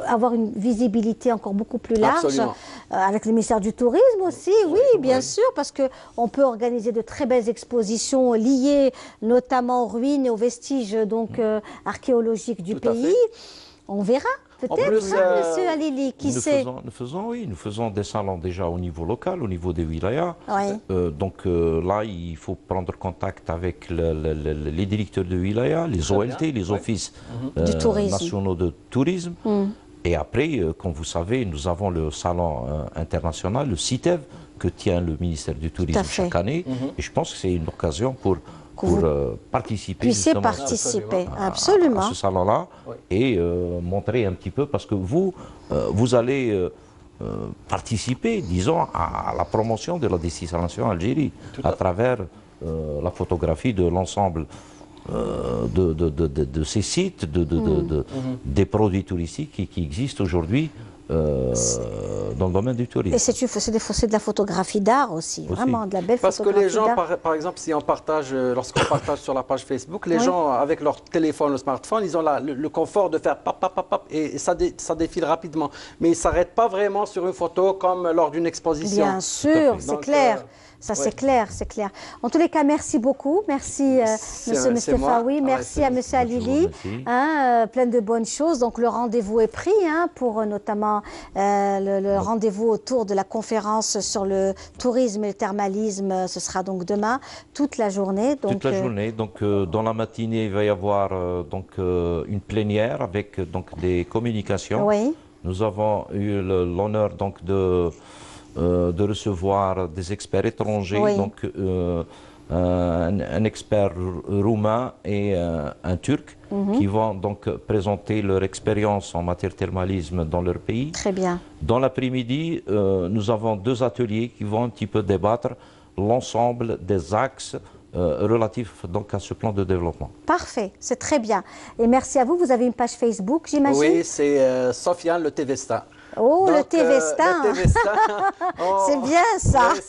avoir une visibilité encore beaucoup plus large, avec le ministère du Tourisme aussi, oui, bien sûr, parce qu'on peut organiser de très belles expositions liées notamment aux ruines et aux vestiges donc, archéologiques du pays. On verra, peut-être, Monsieur Alili, qui sait. Nous faisons des salons déjà au niveau local, au niveau des wilayas. Donc là, il faut prendre contact avec les directeurs de wilaya, les OLT, les offices nationaux de tourisme. Et après, comme vous savez, nous avons le salon international, le CITEV, que tient le ministère du Tourisme chaque année. Et je pense que c'est une occasion pour participer à ce salon-là et montrer un petit peu, parce que vous allez participer, disons, à la promotion de la destination Algérie à travers la photographie de l'ensemble de ces sites, des produits touristiques qui existent aujourd'hui dans le domaine du tourisme. Et c'est de la photographie d'art aussi, vraiment de la belle photographie d'art. Parce que les gens, par exemple, si on partage, lorsqu'on partage sur la page Facebook, les gens avec leur téléphone, le smartphone, ils ont le confort de faire pap, pap, pap, pap, et ça défile rapidement. Mais ils ne s'arrêtent pas vraiment sur une photo comme lors d'une exposition. Bien sûr, c'est clair. Ça, c'est clair, c'est clair. En tous les cas, merci beaucoup. Merci, M. Mustafawi. Merci à M. Alili. Plein de bonnes choses. Donc, le rendez-vous est pris pour notamment le rendez-vous autour de la conférence sur le tourisme et le thermalisme. Ce sera donc demain, toute la journée. Donc, toute la journée. Donc, dans la matinée, il va y avoir une plénière avec des communications. Nous avons eu l'honneur de recevoir des experts étrangers, donc un expert roumain et un turc qui vont donc présenter leur expérience en matière de thermalisme dans leur pays. Très bien. Dans l'après-midi, nous avons 2 ateliers qui vont un petit peu débattre l'ensemble des axes relatifs donc à ce plan de développement. Parfait, c'est très bien. Et merci à vous. Vous avez une page Facebook, j'imagine? Oui, c'est Sofiane le Tevesta. Oh, donc, le Tevesta, c'est bien ça. Oui,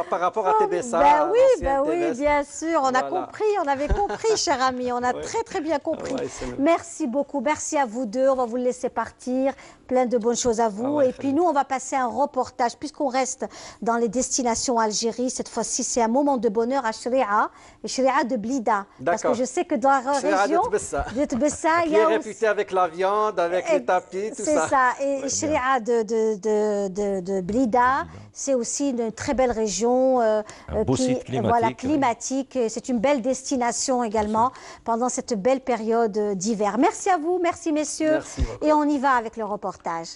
par rapport à Tevesta. Oui, bien sûr, on a compris, on avait compris, cher ami, on a très bien compris. Merci beaucoup, merci à vous deux, on va vous laisser partir, plein de bonnes choses à vous. Et puis nous, on va passer un reportage, puisqu'on reste dans les destinations Algérie, cette fois-ci, c'est un moment de bonheur à Shri'a, Shri'a de Blida. Parce que je sais que dans la région de Tbessa, il y a aussi... réputé avec la viande, avec les tapis, tout ça. C'est ça, et Shri'a de Blida, c'est aussi une très belle région climatique. C'est une belle destination également pendant cette belle période d'hiver. Merci à vous, merci messieurs. Merci beaucoup. Et on y va avec le reportage.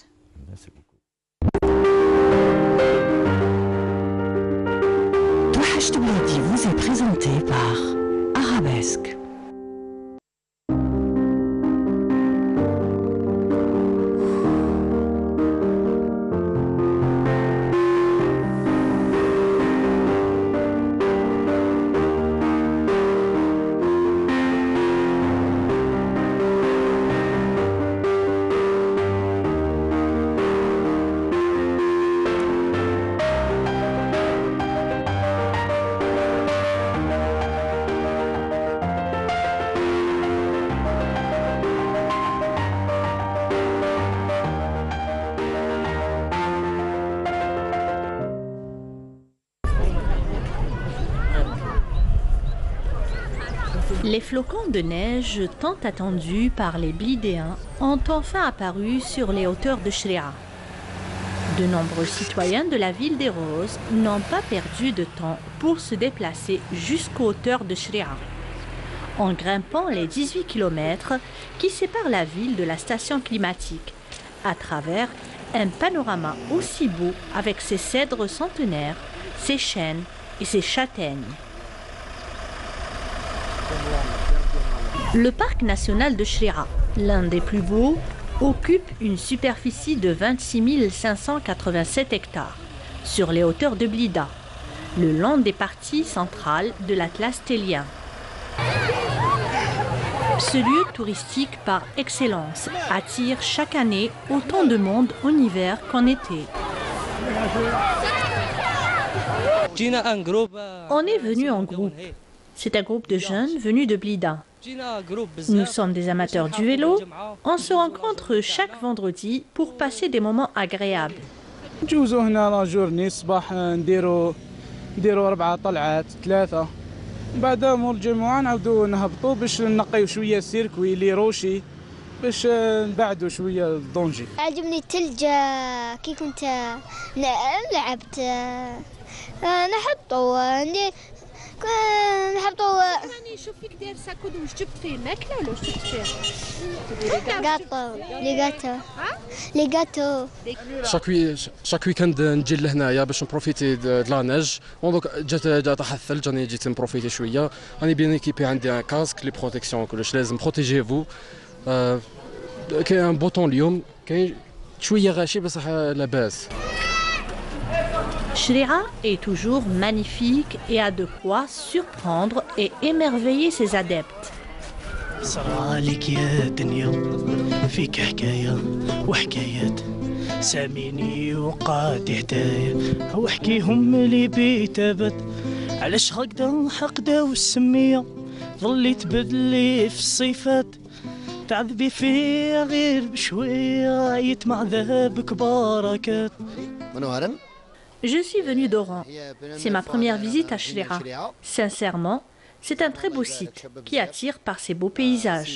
Merci beaucoup. Touhach Blidi vous est présenté par Arabesque. Les flocons de neige tant attendus par les Blidéens ont enfin apparu sur les hauteurs de Chréa. De nombreux citoyens de la ville des Roses n'ont pas perdu de temps pour se déplacer jusqu'aux hauteurs de Chréa. En grimpant les 18 km qui séparent la ville de la station climatique, à travers un panorama aussi beau avec ses cèdres centenaires, ses chênes et ses châtaignes. Le parc national de Chréa, l'un des plus beaux, occupe une superficie de 26 587 hectares sur les hauteurs de Blida, le long des parties centrales de l'Atlas télien. Ce lieu touristique par excellence attire chaque année autant de monde en hiver qu'en été. On est venu en groupe. C'est un groupe de jeunes venus de Blida. Nous sommes des amateurs du vélo. On se rencontre chaque vendredi pour passer des moments agréables. نجوزو هنا لا جورني الصباح نديرو 4 طلعات 3 بعد مور الجمعة نعاودو نهبطو باش نقيو شوية السيركوي اللي روشي باش نبعدو شوية الضونجي. عجبني الثلج كي كنت لعبت نحطو راني نشوف فيك داير ساكود واش جبت فيه ماكله ولا واش جبت فيه؟ لي غاتو شاك ويكاند نجي لهنايا باش نبروفيتي د لا نيج ودونك جات طاح الثلج راني جيت نبروفيتي شويه راني بيان ايكيبي عندي ان كاسك لي بروتيكسيون كلش لازم بروتيجي فو كاين ان بوطون اليوم كاين شويه غاشي بصح لاباس. Chréa est toujours magnifique et a de quoi surprendre et émerveiller ses adeptes. صرالك يا دنيا فيك حكاية وحكايات ساميني وقعد حدايا وحكيهم لي بيتابت علاش هكذا حقدا والسمية ظليت بدلي في الصفات تعذبي فيا غير بشوية يتمع ذهبك بركات. منورا. Je suis venue d'Oran. C'est ma première visite à Chréa. Sincèrement, c'est un très beau site qui attire par ses beaux paysages.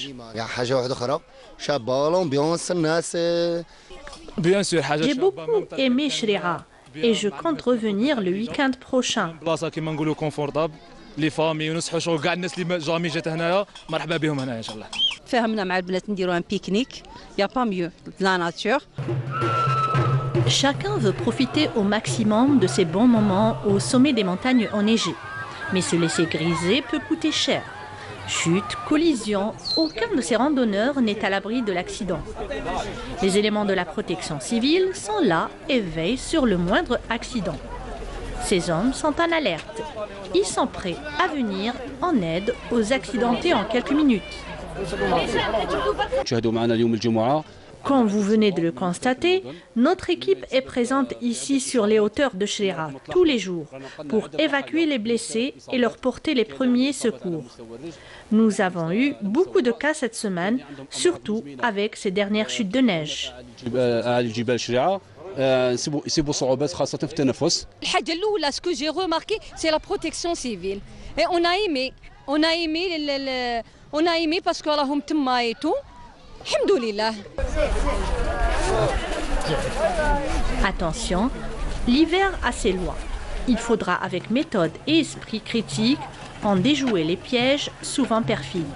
J'ai beaucoup aimé Chréa et je compte revenir le week-end prochain. لي فامي ونصحوا شغل كاع الناس اللي جامي جات هنايا مرحبا بهم هنايا ان شاء الله. فهمنا مع البنات نديروا ان بيكنيك يا با ميو لا ناتور. Chacun veut profiter au maximum de ces bons moments au sommet des montagnes enneigées. Mais se laisser griser peut coûter cher. Chute, collision, aucun de ces randonneurs n'est à l'abri de l'accident. Les éléments de la protection civile sont là et veillent sur le moindre accident. Ces hommes sont en alerte. Ils sont prêts à venir en aide aux accidentés en quelques minutes. Comme vous venez de le constater, notre équipe est présente ici sur les hauteurs de Chréa tous les jours pour évacuer les blessés et leur porter les premiers secours. Nous avons eu beaucoup de cas cette semaine, surtout avec ces dernières chutes de neige. يصيبوا صعوبات خاصة في التنفس. الحاجة الأولى سكو جي روماركي سي لا بروتيكسيون سيفيل. اي اون ايمي باسكو راهم تما ايتو. الحمد لله. Attention, l'hiver a ses lois. Il faudra avec méthode et esprit critique en déjouer les pièges souvent perfides.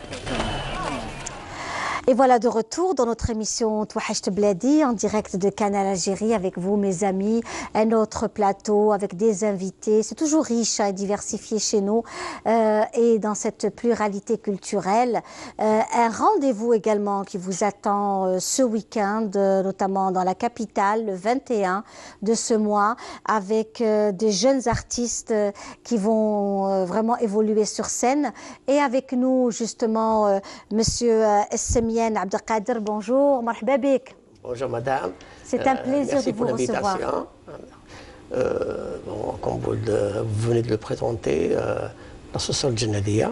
Et voilà de retour dans notre émission Touhacht Bladi en direct de Canal Algérie avec vous mes amis, un autre plateau avec des invités, c'est toujours riche et diversifié chez nous et dans cette pluralité culturelle. Un rendez-vous également qui vous attend ce week-end, notamment dans la capitale, le 21 de ce mois, avec des jeunes artistes qui vont vraiment évoluer sur scène et avec nous justement Monsieur Essemian Abdelkader, bonjour, marhaba bik. Bonjour madame. C'est un plaisir de vous recevoir. Comme vous venez de le présenter, l'association Djenadia.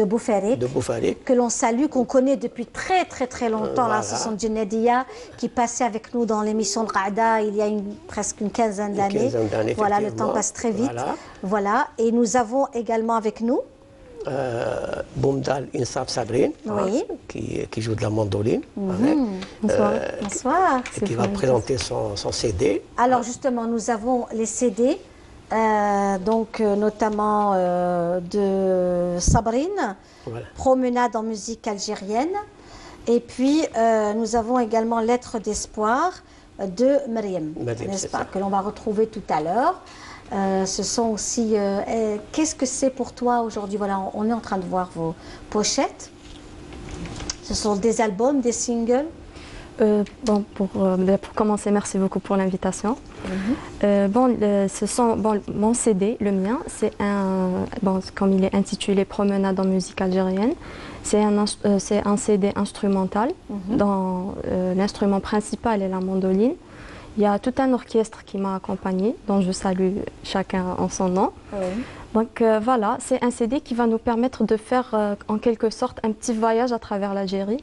De Boufarik. Que l'on salue, qu'on connaît depuis très longtemps, l'association Djenadia, qui passait avec nous dans l'émission Rada il y a presque une quinzaine d'années. Voilà, le temps passe très vite. Voilà. Et nous avons également avec nous Boumdal Insaf Sadrine, qui joue de la mandoline. Bonsoir. Bonsoir. Et qui va présenter son CD. Alors justement, nous avons les CD, donc notamment de Sabrine, Promenade en musique algérienne. Et puis, nous avons également Lettre d'espoir de Mariam, n'est-ce pas, que l'on va retrouver tout à l'heure. Ce sont aussi... qu'est-ce que c'est pour toi aujourd'hui? Voilà, on est en train de voir vos pochettes. Ce sont des albums, des singles. Pour commencer, merci beaucoup pour l'invitation. Mon CD, le mien, c'est comme il est intitulé Promenade en musique algérienne, c'est un CD instrumental dont l'instrument principal est la mandoline. Il y a tout un orchestre qui m'a accompagné, dont je salue chacun en son nom. Donc voilà, c'est un CD qui va nous permettre de faire en quelque sorte un petit voyage à travers l'Algérie.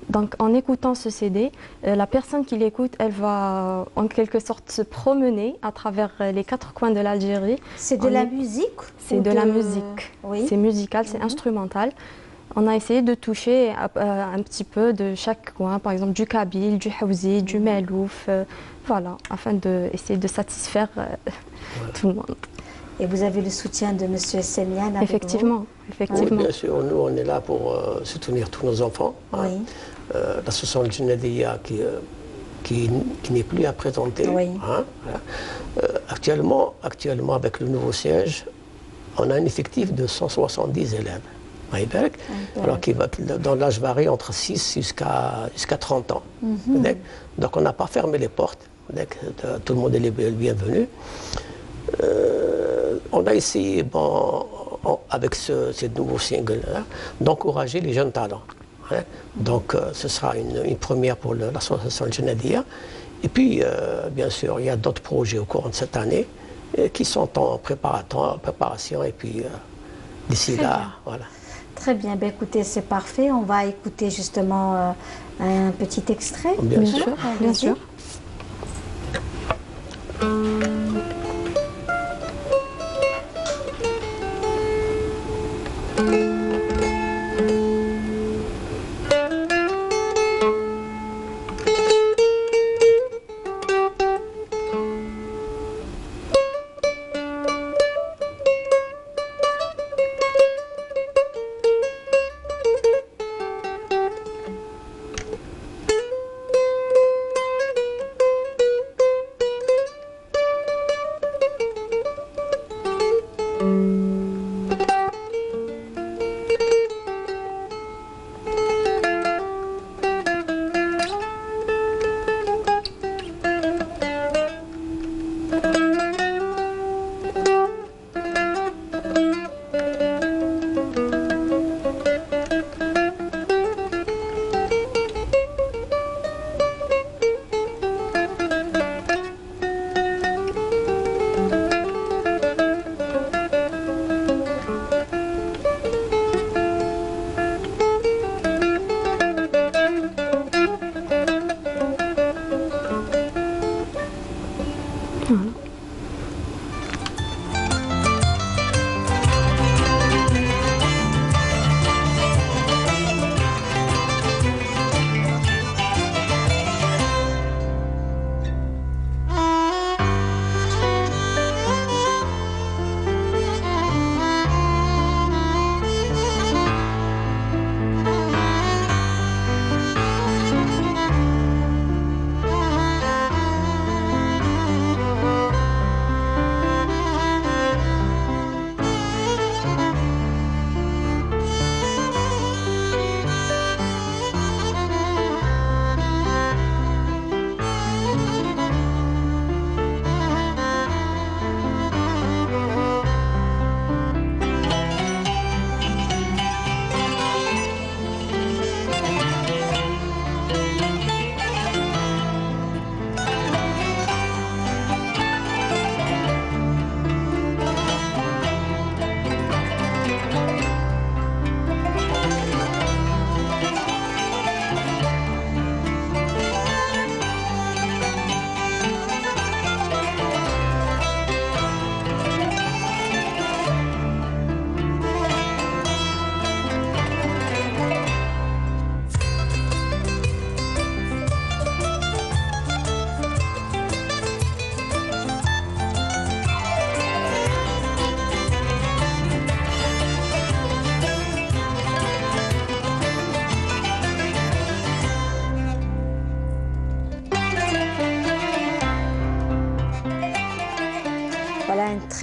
Donc en écoutant ce CD, la personne qui l'écoute, elle va en quelque sorte se promener à travers les 4 coins de l'Algérie. C'est de la musique? C'est de la musique. C'est musical, c'est instrumental. On a essayé de toucher un petit peu de chaque coin, par exemple du Kabyle, du Hawzi, du Melouf, voilà, afin d'essayer de satisfaire tout le monde. Et vous avez le soutien de M. Semian avec Effectivement. Oui, bien sûr, nous on est là pour soutenir tous nos enfants. L'association Junadia qui n'est plus à présenter. Actuellement, avec le nouveau siège, on a un effectif de 170 élèves. Alors dont l'âge varie entre 6 jusqu'à 30 ans. Donc on n'a pas fermé les portes. Tout le monde est le bienvenu. On a essayé, avec ce nouveau single-là, d'encourager les jeunes talents. Donc ce sera une première pour l'association Junadia. Et puis, bien sûr, il y a d'autres projets au cours de cette année qui sont en préparation. Et puis, d'ici là, voilà. Très bien, écoutez, c'est parfait. On va écouter justement un petit extrait. Bien sûr, bien sûr.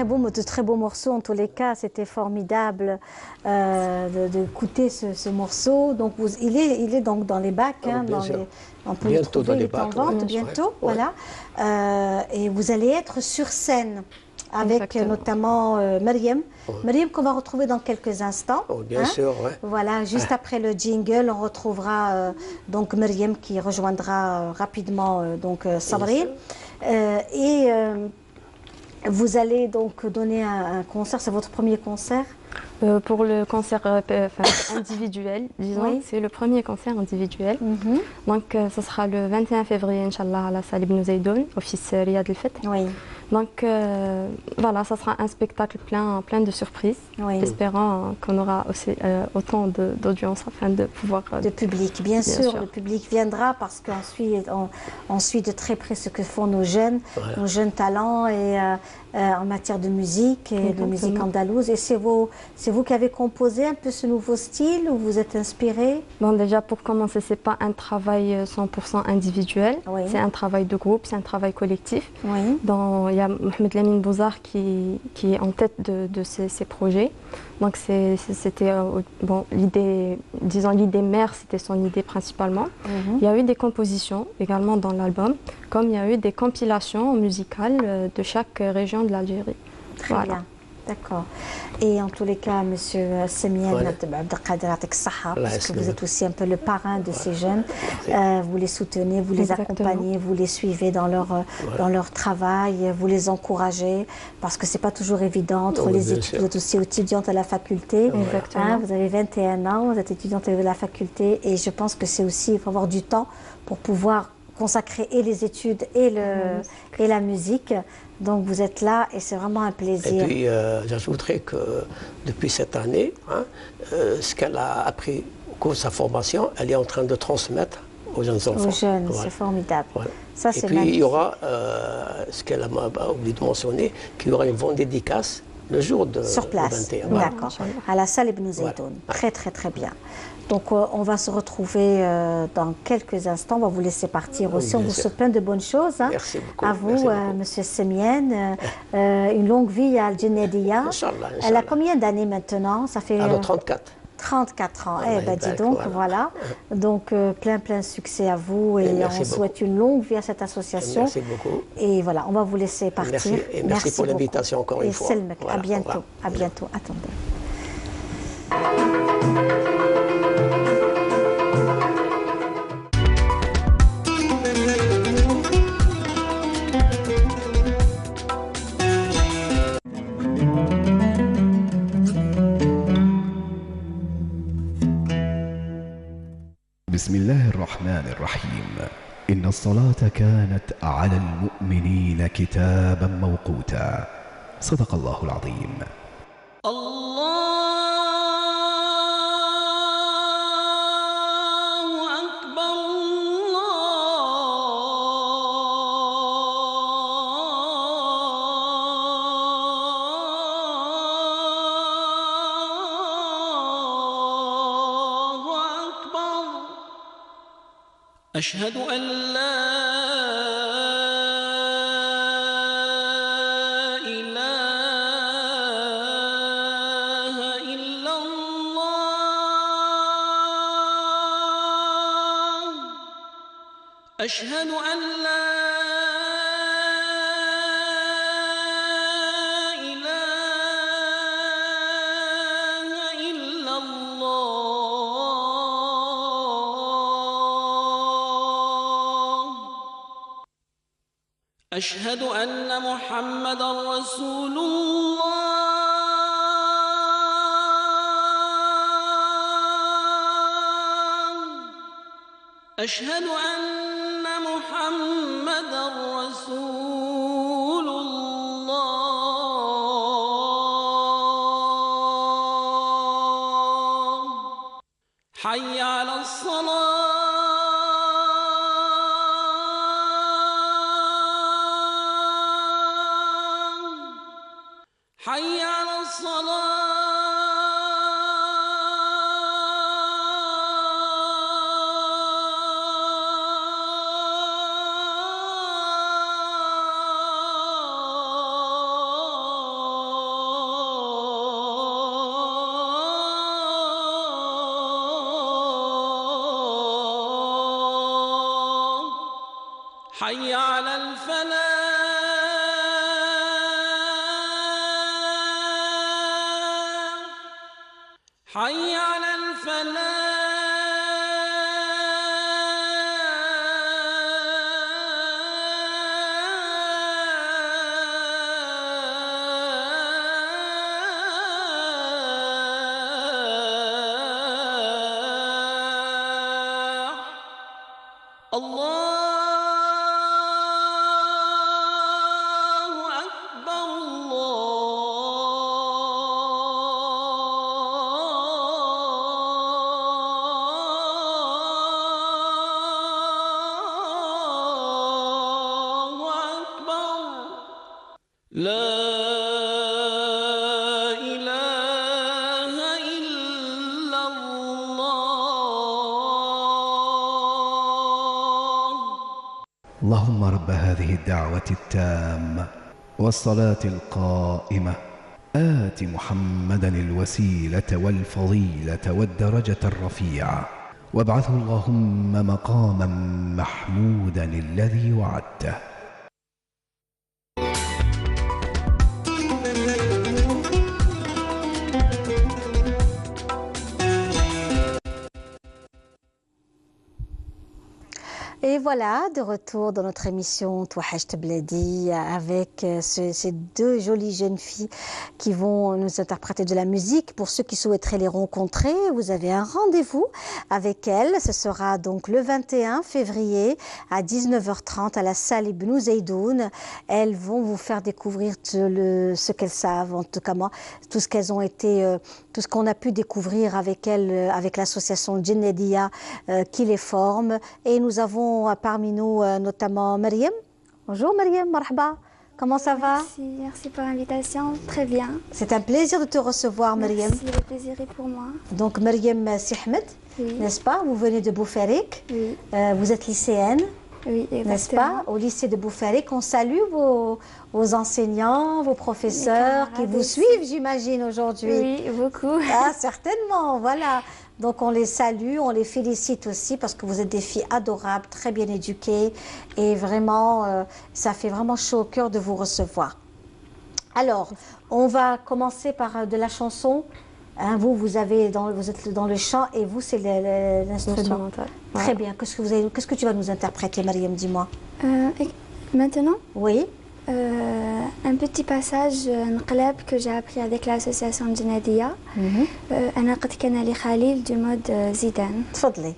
de très beaux morceaux en tous les cas. C'était formidable d'écouter ce morceau. Donc il est donc dans les bacs, hein, on peut le trouver, il est en vente bientôt, voilà. Et vous allez être sur scène avec notamment Mariam. Mariam qu'on va retrouver dans quelques instants. Bien sûr, ouais. Voilà, juste après le jingle, on retrouvera donc Mariam qui rejoindra rapidement donc Sabri. Vous allez donc donner un concert, c'est votre premier concert? Pour le concert individuel, disons, c'est le premier concert individuel. Donc, ce sera le 21 février, Inch'Allah, à la salle Ibn Zaydoun, office Riyad El-Feth. Donc, voilà, ça sera un spectacle plein de surprises, espérant qu'on aura aussi autant d'audience afin de pouvoir... de public, bien sûr, le public viendra parce qu'on suit de très près ce que font nos jeunes talents et en matière de musique et de musique andalouse. Et c'est vous qui avez composé un peu ce nouveau style ou vous êtes inspiré? Bon, déjà pour commencer, c'est pas un travail 100% individuel, c'est un travail de groupe, c'est un travail collectif. Il y a Mohamed Lamine Bouzar qui est en tête de ces projets. Donc c'était l'idée, disons l'idée mère, c'était son idée principalement. Il y a eu des compositions également dans l'album, comme il y a eu des compilations musicales de chaque région de l'Algérie. Très bien. D'accord. Et en tous les cas, Monsieur Semien Abdelkader, parce que vous êtes aussi un peu le parrain de ces jeunes, vous les soutenez, vous les accompagnez, vous les suivez dans leur travail, vous les encouragez, parce que c'est pas toujours évident entre les études. Vous êtes aussi étudiante à la faculté, vous avez 21 ans, vous êtes étudiante à la faculté, et je pense que c'est aussi, il faut avoir du temps pour pouvoir consacrer et les études et la musique. Donc vous êtes là et c'est vraiment un plaisir. Et puis j'ajouterais que depuis cette année, ce qu'elle a appris au cours de sa formation, elle est en train de transmettre aux jeunes enfants. Aux jeunes, c'est formidable. Ça, et puis il y aura, ce qu'elle a oublié de mentionner, qu'il y aura une vente dédicace le jour de sur place. 21. D'accord. À la salle Ibn Zaydoun. Très très très bien. Donc on va se retrouver dans quelques instants. On va vous laisser partir aussi. On vous souhaite plein de bonnes choses. Merci beaucoup. À vous, Monsieur Semien. Une longue vie à Al-Junaydiyya. Elle a combien d'années maintenant? Ça fait 34. 34 ans. Eh ben dis donc, voilà. Donc plein de succès à vous et on souhaite une longue vie à cette association. Merci beaucoup. Et voilà, on va vous laisser partir. Merci, et merci pour l'invitation encore une fois. À bientôt. À bientôt. Attendez. بسم الله الرحمن الرحيم إن الصلاة كانت على المؤمنين كتابا موقوتا صدق الله العظيم. أشهد أن لا إله إلا الله أشهد أن لا أشهد أن محمدًا رسول الله أشهد أن محمدًا رسول الله حي على الصلاة حي على الصلاة حي على الفلاح حي على الفلاح الله لا إله إلا الله. اللهم رب هذه الدعوة التامة والصلاة القائمة آت محمدا الوسيلة والفضيلة والدرجة الرفيعة وابعثه اللهم مقاما محمودا الذي وعدته. Et voilà, de retour dans notre émission Touahacht Bledi avec ces deux jolies jeunes filles qui vont nous interpréter de la musique. Pour ceux qui souhaiteraient les rencontrer, vous avez un rendez-vous avec elles. Ce sera donc le 21 février à 19h30 à la salle Ibn Zaydoun. Elles vont vous faire découvrir ce qu'elles savent, en tout cas moi, tout ce qu'elles ont été, tout ce qu'on a pu découvrir avec elles, avec l'association Djennedia qui les forme. Et nous avons parmi nous notamment Mariam. Bonjour Mariam, marhaba. Comment ça va? Merci pour l'invitation, très bien. C'est un plaisir de te recevoir Mariam. Merci, le plaisir est pour moi. Donc Mariam Sihmed, n'est-ce pas? Vous venez de Boufarik, vous êtes lycéenne, n'est-ce pas? Au lycée de Boufarik, on salue vos enseignants, vos professeurs qui vous suivent, j'imagine, aujourd'hui. Oui, beaucoup. Ah, certainement, voilà. Donc on les salue, on les félicite aussi parce que vous êtes des filles adorables, très bien éduquées et vraiment, ça fait vraiment chaud au cœur de vous recevoir. Alors, on va commencer par de la chanson. Hein, vous êtes dans le chant et vous, c'est l'instrument. Très bien. Qu'est-ce que tu vas nous interpréter, Mariam, dis-moi. Maintenant? Oui. Un petit passage انقلاب que j'ai appris avec l'association Djennedia. أنا قد كان لي خليل du mode زيدان. تفضلي.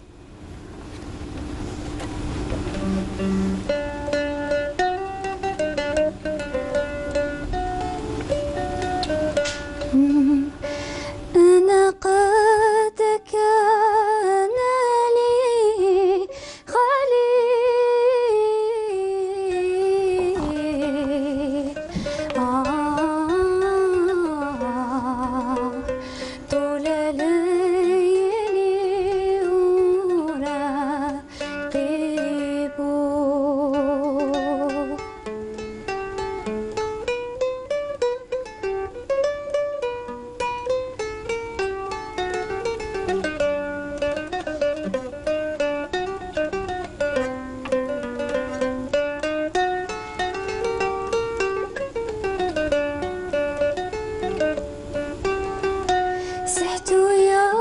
أنا قد كان لي خليل طول الليل أراقبه. سحت يا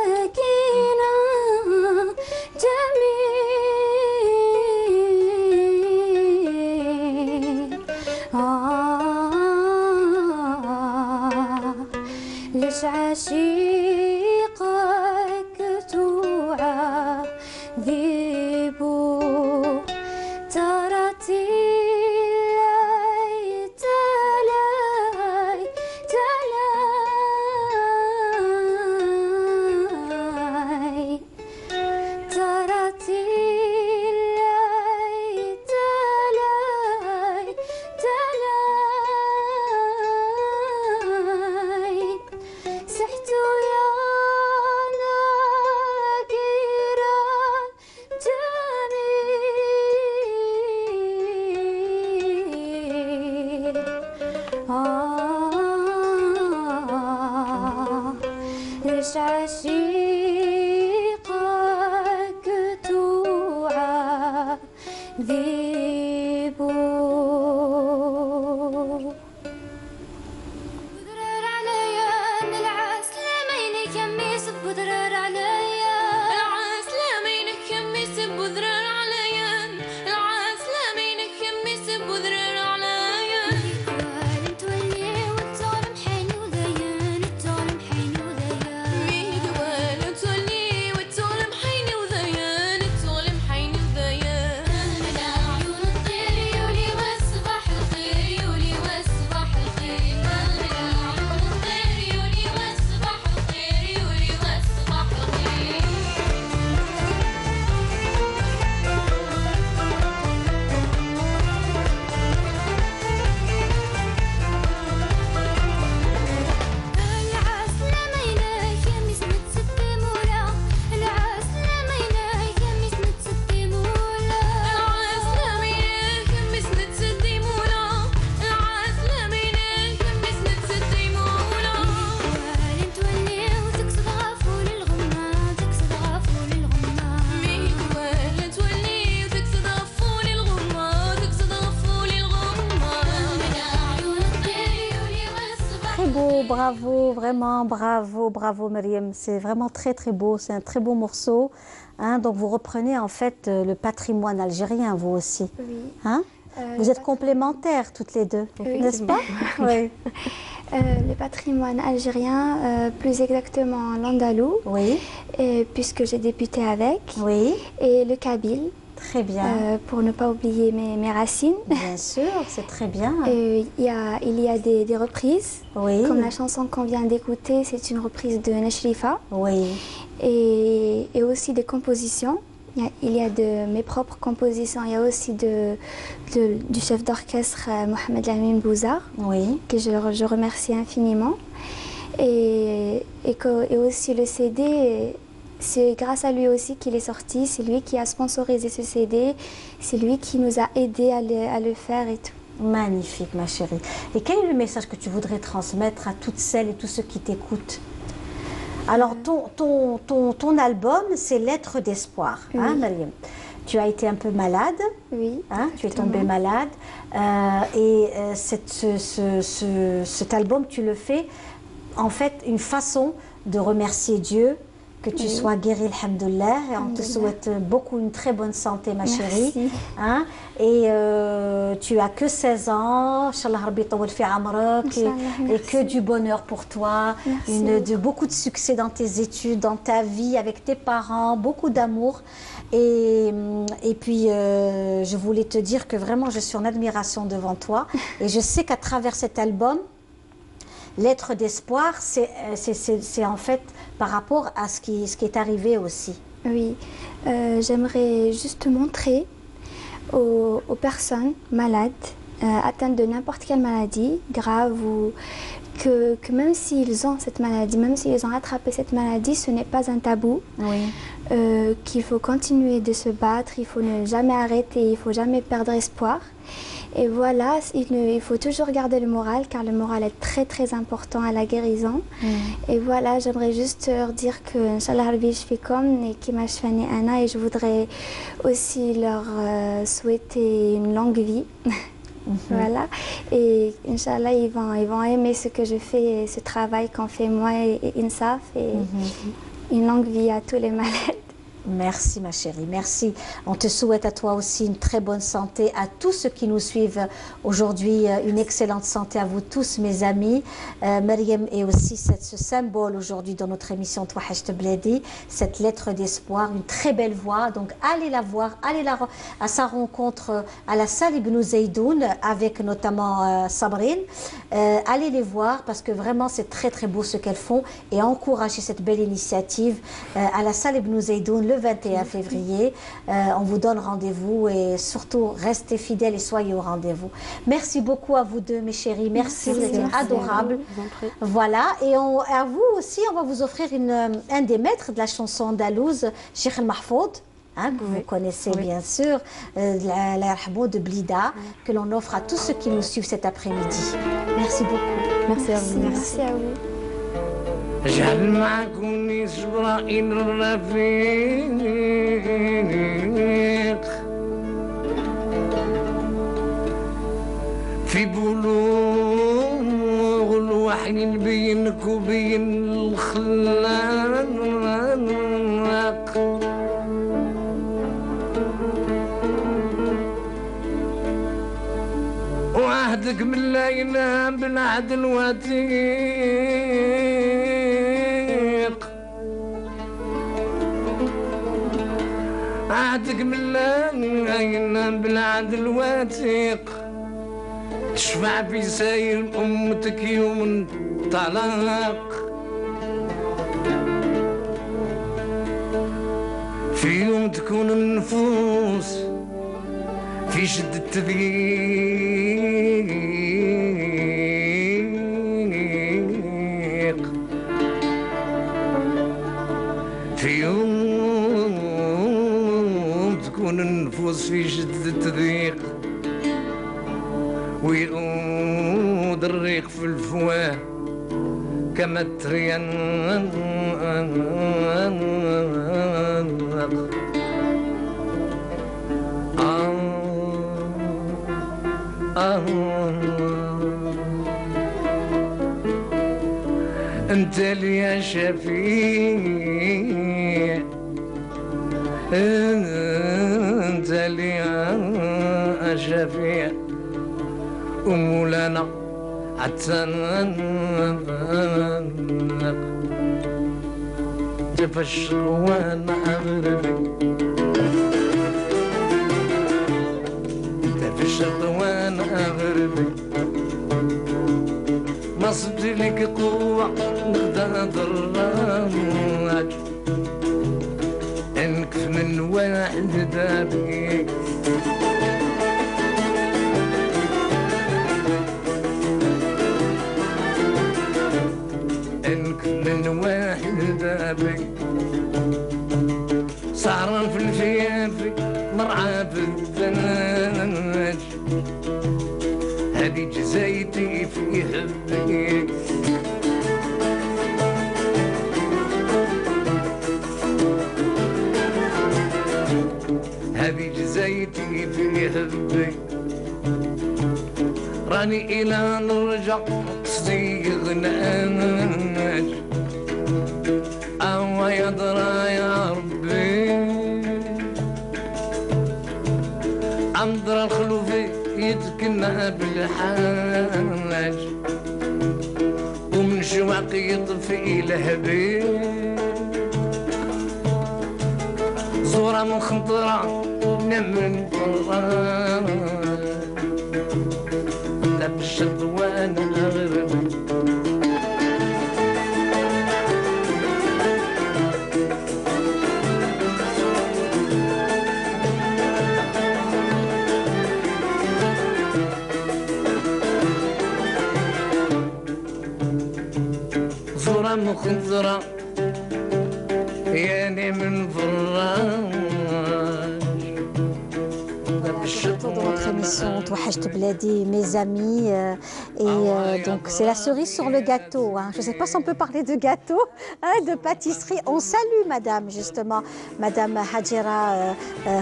ناكينا جميل ليش عشيقك تعذب ترتي ليش عشيقك تعذب ذيبو بدرر عليا العاس لما ينكمس بدرر عليا العاس لما ينكمس بدرر عليا العاس لما ينكمس بدرر عليا انت ولي والظالم حيني وذيان الظالم حيني وذيان ميدوال انت ولي والظالم حيني وذيان الظالم حيني وذيان من عيون الطير يولي والصباح الخير يولي والصباح الخير من عيون الطير يولي والصباح الخير يولي والصباح الخير العاس لما ينكمس متسدي مولا العاس لما ينكمس متسدي مولا العاس لما ينكمس متسدي مولا العاس لما ينكمس متسدي مولا وين تولي وتقصد غفول الغمة تقصد غفول الغمة مين وين تولي وتقصد غفول الغمة تقصد غفول الغمة من عيون الطير يولي والصباح Très beau, bravo, vraiment, bravo Mariam. C'est vraiment très beau, c'est un très beau morceau. Hein, donc vous reprenez en fait le patrimoine algérien, vous aussi. Oui. Hein vous êtes complémentaires toutes les deux, Oui. n'est-ce pas? Oui. Le patrimoine algérien, plus exactement l'andalou, Oui. puisque j'ai débuté avec, Oui. et le kabyle, Très bien. pour ne pas oublier mes racines. Bien sûr, c'est très bien. Il y a des reprises, Oui. comme la chanson qu'on vient d'écouter, c'est une reprise de Nashrifa, Oui. et aussi des compositions. Il y a de mes propres compositions, il y a aussi du chef d'orchestre Mohamed Lamine Bouzar, Oui. que je remercie infiniment. Et aussi le CD, c'est grâce à lui aussi qu'il est sorti, c'est lui qui a sponsorisé ce CD, c'est lui qui nous a aidés à le faire et tout. Magnifique, ma chérie. Et quel est le message que tu voudrais transmettre à toutes celles et tous ceux qui t'écoutent? Alors, ton album, c'est Lettres d'espoir, hein, Mariam? Tu as été un peu malade, oui, hein, tu es tombée malade, cet album, tu le fais en fait une façon de remercier Dieu, que tu sois guérie, alhamdoulilah, et on te souhaite une très bonne santé, ma chérie. Hein, et tu as que 16 ans, Inch'Allah Rabbi tawal fi amrak, et que du bonheur pour toi, beaucoup de succès dans tes études, dans ta vie, avec tes parents, beaucoup d'amour. Et puis, je voulais te dire que vraiment, je suis en admiration devant toi. Et je sais qu'à travers cet album, Lettres d'espoir, c'est en fait par rapport à ce qui est arrivé aussi. Oui, j'aimerais juste montrer aux personnes malades, atteintes de n'importe quelle maladie, grave ou que même s'ils ont cette maladie, même s'ils ont attrapé cette maladie, ce n'est pas un tabou. Oui. Qu'il faut continuer de se battre, il faut ne jamais arrêter, il ne faut jamais perdre espoir. Et voilà, il faut toujours garder le moral, car le moral est très important à la guérison. Et voilà, j'aimerais juste leur dire que Inch'Allah Rabbi Shfikom et Kima Shfani Ana, et je voudrais aussi leur souhaiter une longue vie. Voilà, et Inch'Allah, ils vont aimer ce que je fais, ce travail qu'on fait moi et Insaf, et une longue vie à tous les malades. Merci ma chérie, merci. On te souhaite à toi aussi une très bonne santé, à tous ceux qui nous suivent aujourd'hui, une excellente santé à vous tous mes amis. Mariam est aussi ce symbole aujourd'hui dans notre émission Touhacht Bledi, cette lettre d'espoir, une très belle voix. Donc allez la voir, allez à sa rencontre à la salle Ibn Zaydoun avec notamment Sabrine. Allez les voir parce que vraiment c'est très beau ce qu'elles font et encouragez cette belle initiative à la salle Ibn Zaydoun le 21 février. On vous donne rendez-vous et surtout restez fidèles et soyez au rendez-vous. Merci beaucoup à vous deux mes chéris, merci, vous êtes adorables. Voilà, et à vous aussi on va vous offrir un des maîtres de la chanson andalouse, Cheikh El Mahfoud. Hein, que vous connaissez bien sûr, la Rahbo de Blida, que l'on offre à tous ceux qui nous suivent cet après-midi. Merci beaucoup. Merci à vous. Merci à vous. اجعل معكم إسرائيل الرفيق في بلوغ الوحي بينك وبين الخلاق وعهدك من لا ينام بالعهد الوثيق عهدك من لا ينام بالعهد الوثيق تشفع في ساير أمتك يوم طلاق في يوم تكون النفوس في شدة تضييق في يوم تكون النفوس في شدة تضييق ويعود الريق في الفواه كما التريان انت لي يا شفيع انت لي يا شفيع ومولانا عتنق تفشق وانا اغربي تفشق وانا اغربي ما صبت لك قوة نقدر دراج انك من واحد دابي انك من واحد دابي سهران في الفيافي مرعى في الثناج هذه جزايتي في حبك هذه جزايتي في حبك راني إلى نرجع صيغ ناج أو يدرى يا ربي أمضر الخلوفي يتكنى بالحاج ومن شواق يطفي لهبي زورة من خضرة نمن قرار لبشت وانا غربي زورة مخضرة يعني من فراج Dans votre émission Touhachte Bladi, mes amis, et donc c'est la cerise sur le gâteau. Hein. Je ne sais pas si on peut parler de gâteau, hein, de pâtisserie. On salue Madame justement, Madame Hadjira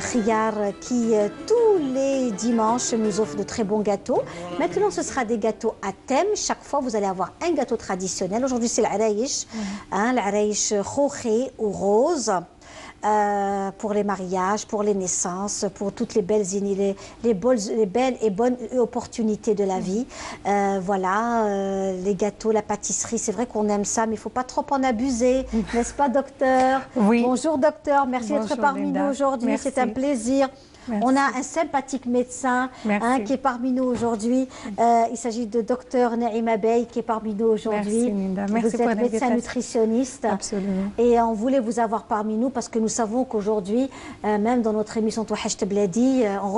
Khiyar, qui tous les dimanches nous offre de très bons gâteaux. Maintenant, ce sera des gâteaux à thème. Chaque fois, vous allez avoir un gâteau traditionnel. Aujourd'hui, c'est l'araïch, hein, l'araïch khoukhé ou rose. Pour les mariages, pour les naissances, pour toutes les belles et bonnes opportunités de la vie. Voilà, les gâteaux, la pâtisserie, c'est vrai qu'on aime ça, mais il ne faut pas trop en abuser, n'est-ce pas, docteur? Oui. Bonjour, docteur, merci d'être parmi nous aujourd'hui, c'est un plaisir. Merci. On a un sympathique médecin hein, qui est parmi nous aujourd'hui. Il s'agit de docteur Naïma Bey qui est parmi nous aujourd'hui. Vous êtes médecin nutritionniste. Absolument. Et on voulait vous avoir parmi nous parce que nous savons qu'aujourd'hui, même dans notre émission Touhachte Bladi, on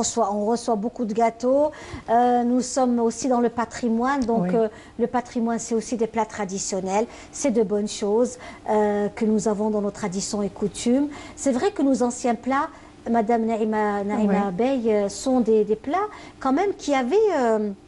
reçoit beaucoup de gâteaux. Nous sommes aussi dans le patrimoine. Donc le patrimoine, c'est aussi des plats traditionnels. C'est de bonnes choses que nous avons dans nos traditions et coutumes. C'est vrai que nos anciens plats, Madame Naïma Bey, sont des plats quand même qui avaient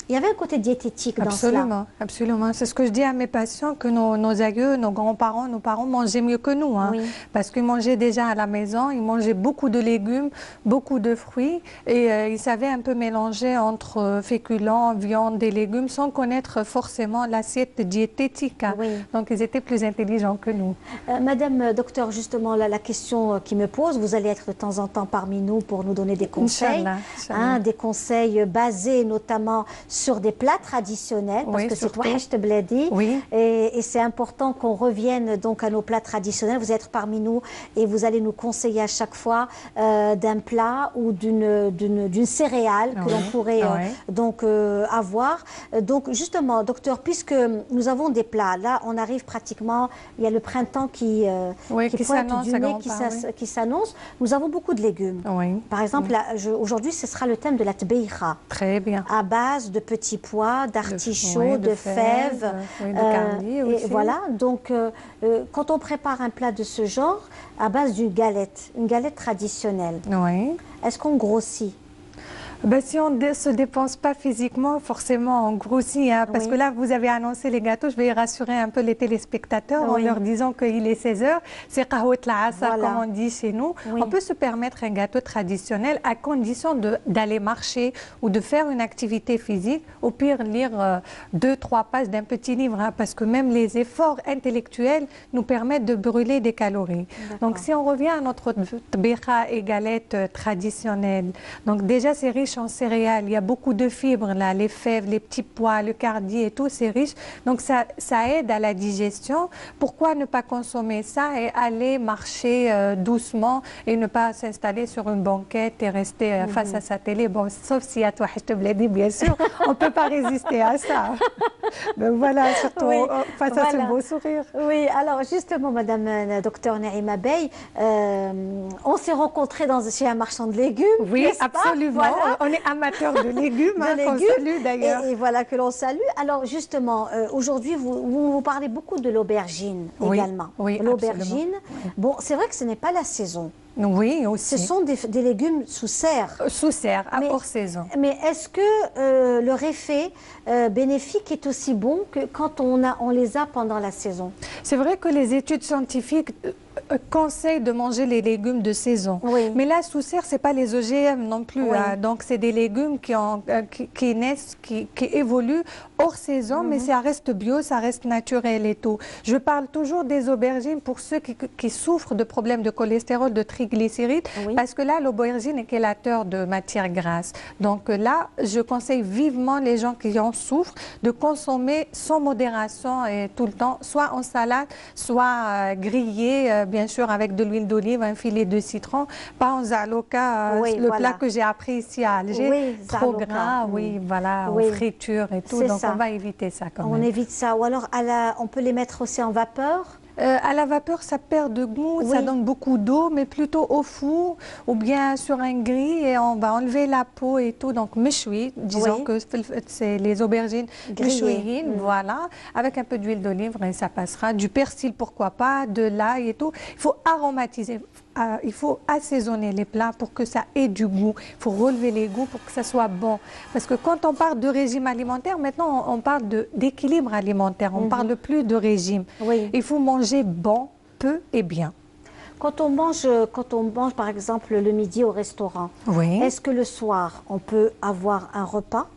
Il y avait un côté diététique dans cela. Absolument, absolument. C'est ce que je dis à mes patients, que nos aïeux, nos grands-parents, nos parents mangeaient mieux que nous. Hein, parce qu'ils mangeaient déjà à la maison, ils mangeaient beaucoup de légumes, beaucoup de fruits. Et ils savaient un peu mélanger entre féculents, viande et légumes sans connaître forcément l'assiette diététique. Hein. Donc ils étaient plus intelligents que nous. Madame docteur, justement, la question qui me pose, vous allez être de temps en temps parmi nous pour nous donner des conseils. Inch'Allah, Inch'Allah. Des conseils basés notamment sur des plats traditionnels, parce que c'est Wahecht Bladi, et c'est important qu'on revienne donc à nos plats traditionnels. Vous êtes parmi nous et vous allez nous conseiller à chaque fois d'un plat ou d'une céréale que l'on pourrait donc avoir. Donc justement, docteur, puisque nous avons des plats, là on arrive pratiquement, il y a le printemps qui pointe du nez, qui s'annonce. Nous avons beaucoup de légumes. Par exemple, aujourd'hui ce sera le thème de la tbeikha. Très bien. À base de petits pois, d'artichauts, de fèves, de carni aussi. Et voilà, donc quand on prépare un plat de ce genre, à base d'une galette, une galette traditionnelle, est-ce qu'on grossit? Ben, si on ne se dépense pas physiquement, forcément on grossit. Hein, parce que là, vous avez annoncé les gâteaux, je vais rassurer un peu les téléspectateurs en leur disant qu'il est 16h. C'est kahwet la asa, comme on dit chez nous. On peut se permettre un gâteau traditionnel à condition d'aller marcher ou de faire une activité physique. Au pire, lire 2-3 pages d'un petit livre. Hein, parce que même les efforts intellectuels nous permettent de brûler des calories. Donc si on revient à notre tbeikha et galette traditionnelle, donc déjà c'est riche en céréales, il y a beaucoup de fibres là, les fèves, les petits pois, le cardi et tout, c'est riche. Donc ça aide à la digestion. Pourquoi ne pas consommer ça et aller marcher doucement et ne pas s'installer sur une banquette et rester face à sa télé? Bon, sauf s'il y a Wahecht Bladi, bien sûr, on ne peut pas résister à ça. Mais voilà, surtout face à ce beau sourire. Oui, alors justement, Madame docteur Naïma Bey, on s'est rencontrés chez un marchand de légumes. Oui, absolument. On est amateurs de légumes, qu'on salue d'ailleurs. Et voilà que l'on salue. Alors justement, aujourd'hui, vous parlez beaucoup de l'aubergine également. Oui, l'aubergine, bon, c'est vrai que ce n'est pas la saison. Oui, aussi. Ce sont des légumes sous serre. Sous serre, hors saison. Mais est-ce que leur effet bénéfique est aussi bon que quand on les a pendant la saison? C'est vrai que les études scientifiques conseillent de manger les légumes de saison. Mais là, sous serre, ce n'est pas les OGM non plus. Hein. Donc, c'est des légumes qui naissent, qui évoluent hors saison, mais ça reste bio, ça reste naturel et tout. Je parle toujours des aubergines pour ceux qui souffrent de problèmes de cholestérol, de triglycérides, parce que là, l'aubergine est chélateur de matière grasse. Donc là, je conseille vivement les gens qui en souffrent de consommer sans modération et tout le temps, soit en salade, soit grillé, bien sûr, avec de l'huile d'olive, un filet de citron, pas en zaloka, le plat que j'ai appris ici à Alger, trop gras, voilà, en friture et tout. Donc on va éviter ça quand même. On évite ça. Ou alors, on peut les mettre aussi en vapeur? À la vapeur, ça perd de goût, ça donne beaucoup d'eau, mais plutôt au four ou bien sur un grill et on va enlever la peau et tout. Donc, méchoui, disons que c'est les aubergines méchouines, voilà, avec un peu d'huile d'olive et ça passera. Du persil, pourquoi pas, de l'ail et tout. Il faut aromatiser. Il faut assaisonner les plats pour que ça ait du goût. Il faut relever les goûts pour que ça soit bon. Parce que quand on parle de régime alimentaire, maintenant on parle d'équilibre alimentaire. On ne parle plus de régime. Il faut manger bon, peu et bien. Quand on mange par exemple le midi au restaurant, est-ce que le soir on peut avoir un repas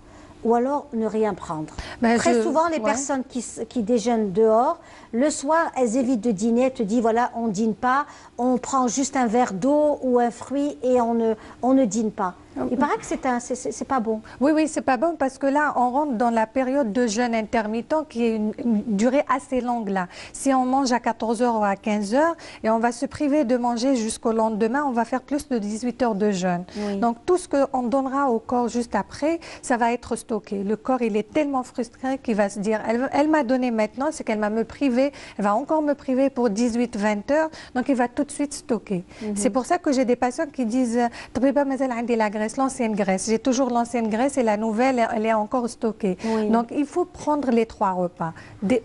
ou alors ne rien prendre? Très souvent, les personnes qui déjeunent dehors, le soir, elles évitent de dîner. Elles te disent, voilà, on ne dîne pas, on prend juste un verre d'eau ou un fruit et on ne dîne pas. Il paraît que c'est pas bon. Oui, c'est pas bon parce que là, on rentre dans la période de jeûne intermittent qui est une durée assez longue là. Si on mange à 14h ou à 15h et on va se priver de manger jusqu'au lendemain, on va faire plus de 18 heures de jeûne. Donc tout ce qu'on donnera au corps juste après, ça va être stocké. Le corps, il est tellement frustré qu'il va se dire, elle m'a donné maintenant, c'est qu'elle va me priver, elle va encore me priver pour 18-20 heures, donc il va tout de suite stocker. C'est pour ça que j'ai des patients qui disent, la graisse Grèce, l'ancienne Grèce. J'ai toujours l'ancienne Grèce et la nouvelle, elle est encore stockée. Oui. Donc il faut prendre les 3 repas.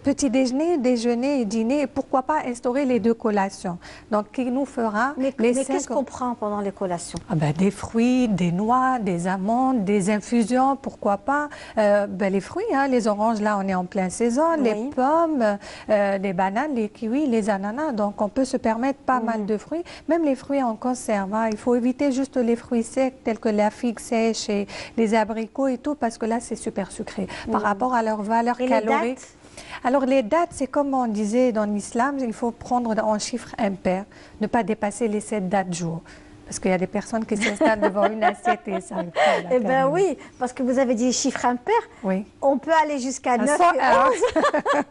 Petit déjeuner, déjeuner et dîner, et pourquoi pas instaurer les 2 collations. Donc qui nous fera... Mais qu'est-ce qu'on prend pendant les collations? Des fruits, des noix, des amandes, des infusions, pourquoi pas. Les fruits, les oranges, là on est en pleine saison, les pommes, les bananes, les kiwis, les ananas. Donc on peut se permettre pas mal de fruits, même les fruits en conserve. Il faut éviter juste les fruits secs tels que la figue sèche et les abricots et tout, parce que là c'est super sucré par rapport à leur valeur calorique. Alors les dates, c'est comme on disait dans l'islam, il faut prendre en chiffres impairs, ne pas dépasser les 7 dates jour. Parce qu'il y a des personnes qui s'installent devant une assiette et ça. Eh bien oui, parce que vous avez dit chiffres impairs. Oui. On peut aller jusqu'à 9 et 11.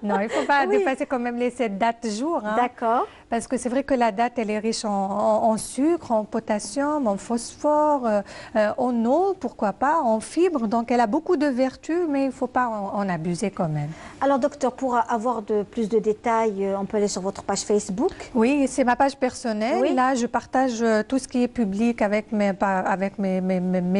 Non, il ne faut pas dépasser quand même les 7 dates jour. D'accord. Parce que c'est vrai que la date, elle est riche en sucre, en potassium, en phosphore, en eau, pourquoi pas, en fibres. Donc elle a beaucoup de vertus, mais il ne faut pas en abuser quand même. Alors docteur, pour avoir plus de détails, on peut aller sur votre page Facebook? Oui, c'est ma page personnelle. Oui. Là, je partage tout ce qui est public avec mes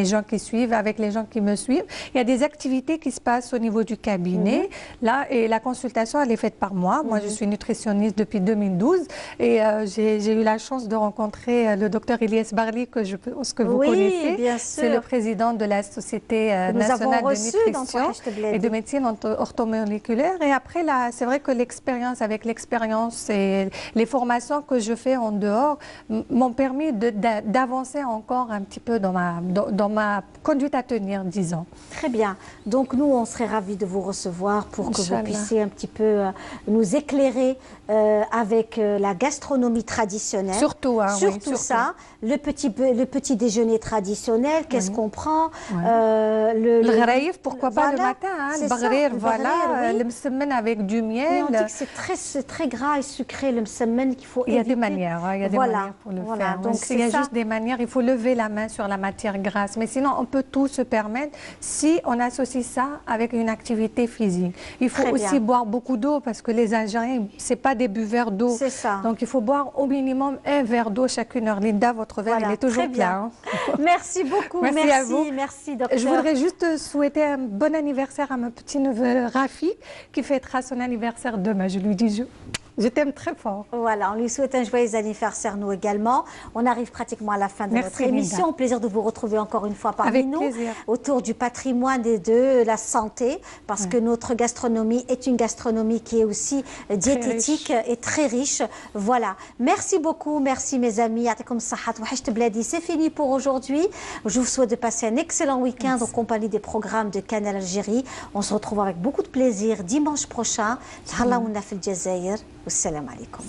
gens qui suivent, avec les gens qui me suivent. Il y a des activités qui se passent au niveau du cabinet. Là, et la consultation, elle est faite par moi. Moi, je suis nutritionniste depuis 2012. Et j'ai eu la chance de rencontrer le docteur Ilyes Barli, que je pense que vous connaissez. Bien sûr. C'est le président de la Société nationale de nutrition et de médecine orthomoléculaire. Et après, c'est vrai que avec l'expérience et les formations que je fais en dehors m'ont permis d'avancer encore un petit peu dans ma conduite à tenir, disons. Très bien. Donc nous, on serait ravis de vous recevoir pour que vous puissiez un petit peu nous éclairer avec la gastronomie traditionnelle. Surtout, surtout ça. Le petit déjeuner traditionnel, qu'est-ce qu'on prend? Le ghareif, pourquoi pas le matin. Le bagrir, voilà. Le msemmen avec du miel. On dit que c'est très gras et sucré, le msemmen, qu'il faut éviter. Il y a des manières, manières pour le faire. Donc il y a juste des manières, il faut lever la main sur la matière grasse. Mais sinon, on peut tout se permettre si on associe ça avec une activité physique. Il faut aussi boire beaucoup d'eau, parce que les Algériens, ce n'est pas des buveurs d'eau. C'est ça. Donc il faut boire au minimum 1 verre d'eau chaque 1 heure. Linda, votre verre, il est toujours plein. Merci beaucoup. Merci à vous. Merci, docteur. Je voudrais juste souhaiter un bon anniversaire à ma petite neveu Rafi, qui fêtera son anniversaire demain. Je lui dis, je t'aime très fort. Voilà, on lui souhaite un joyeux anniversaire, nous également. On arrive pratiquement à la fin de notre émission. Linda. Plaisir de vous retrouver encore une fois parmi nous. Plaisir. Autour du patrimoine et de la santé, parce que notre gastronomie est une gastronomie qui est aussi diététique et très riche. Voilà. Merci beaucoup, merci mes amis. C'est fini pour aujourd'hui. Je vous souhaite de passer un excellent week-end en compagnie des programmes de Canal Algérie. On se retrouve avec beaucoup de plaisir dimanche prochain. والسلام عليكم.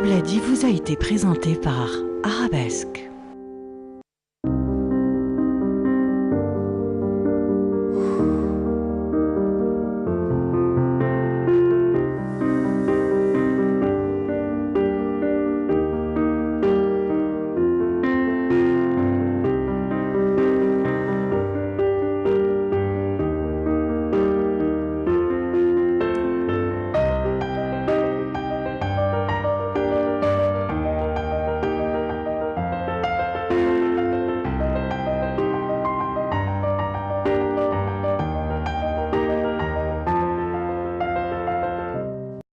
Bladi vous a été présenté par Arabesque.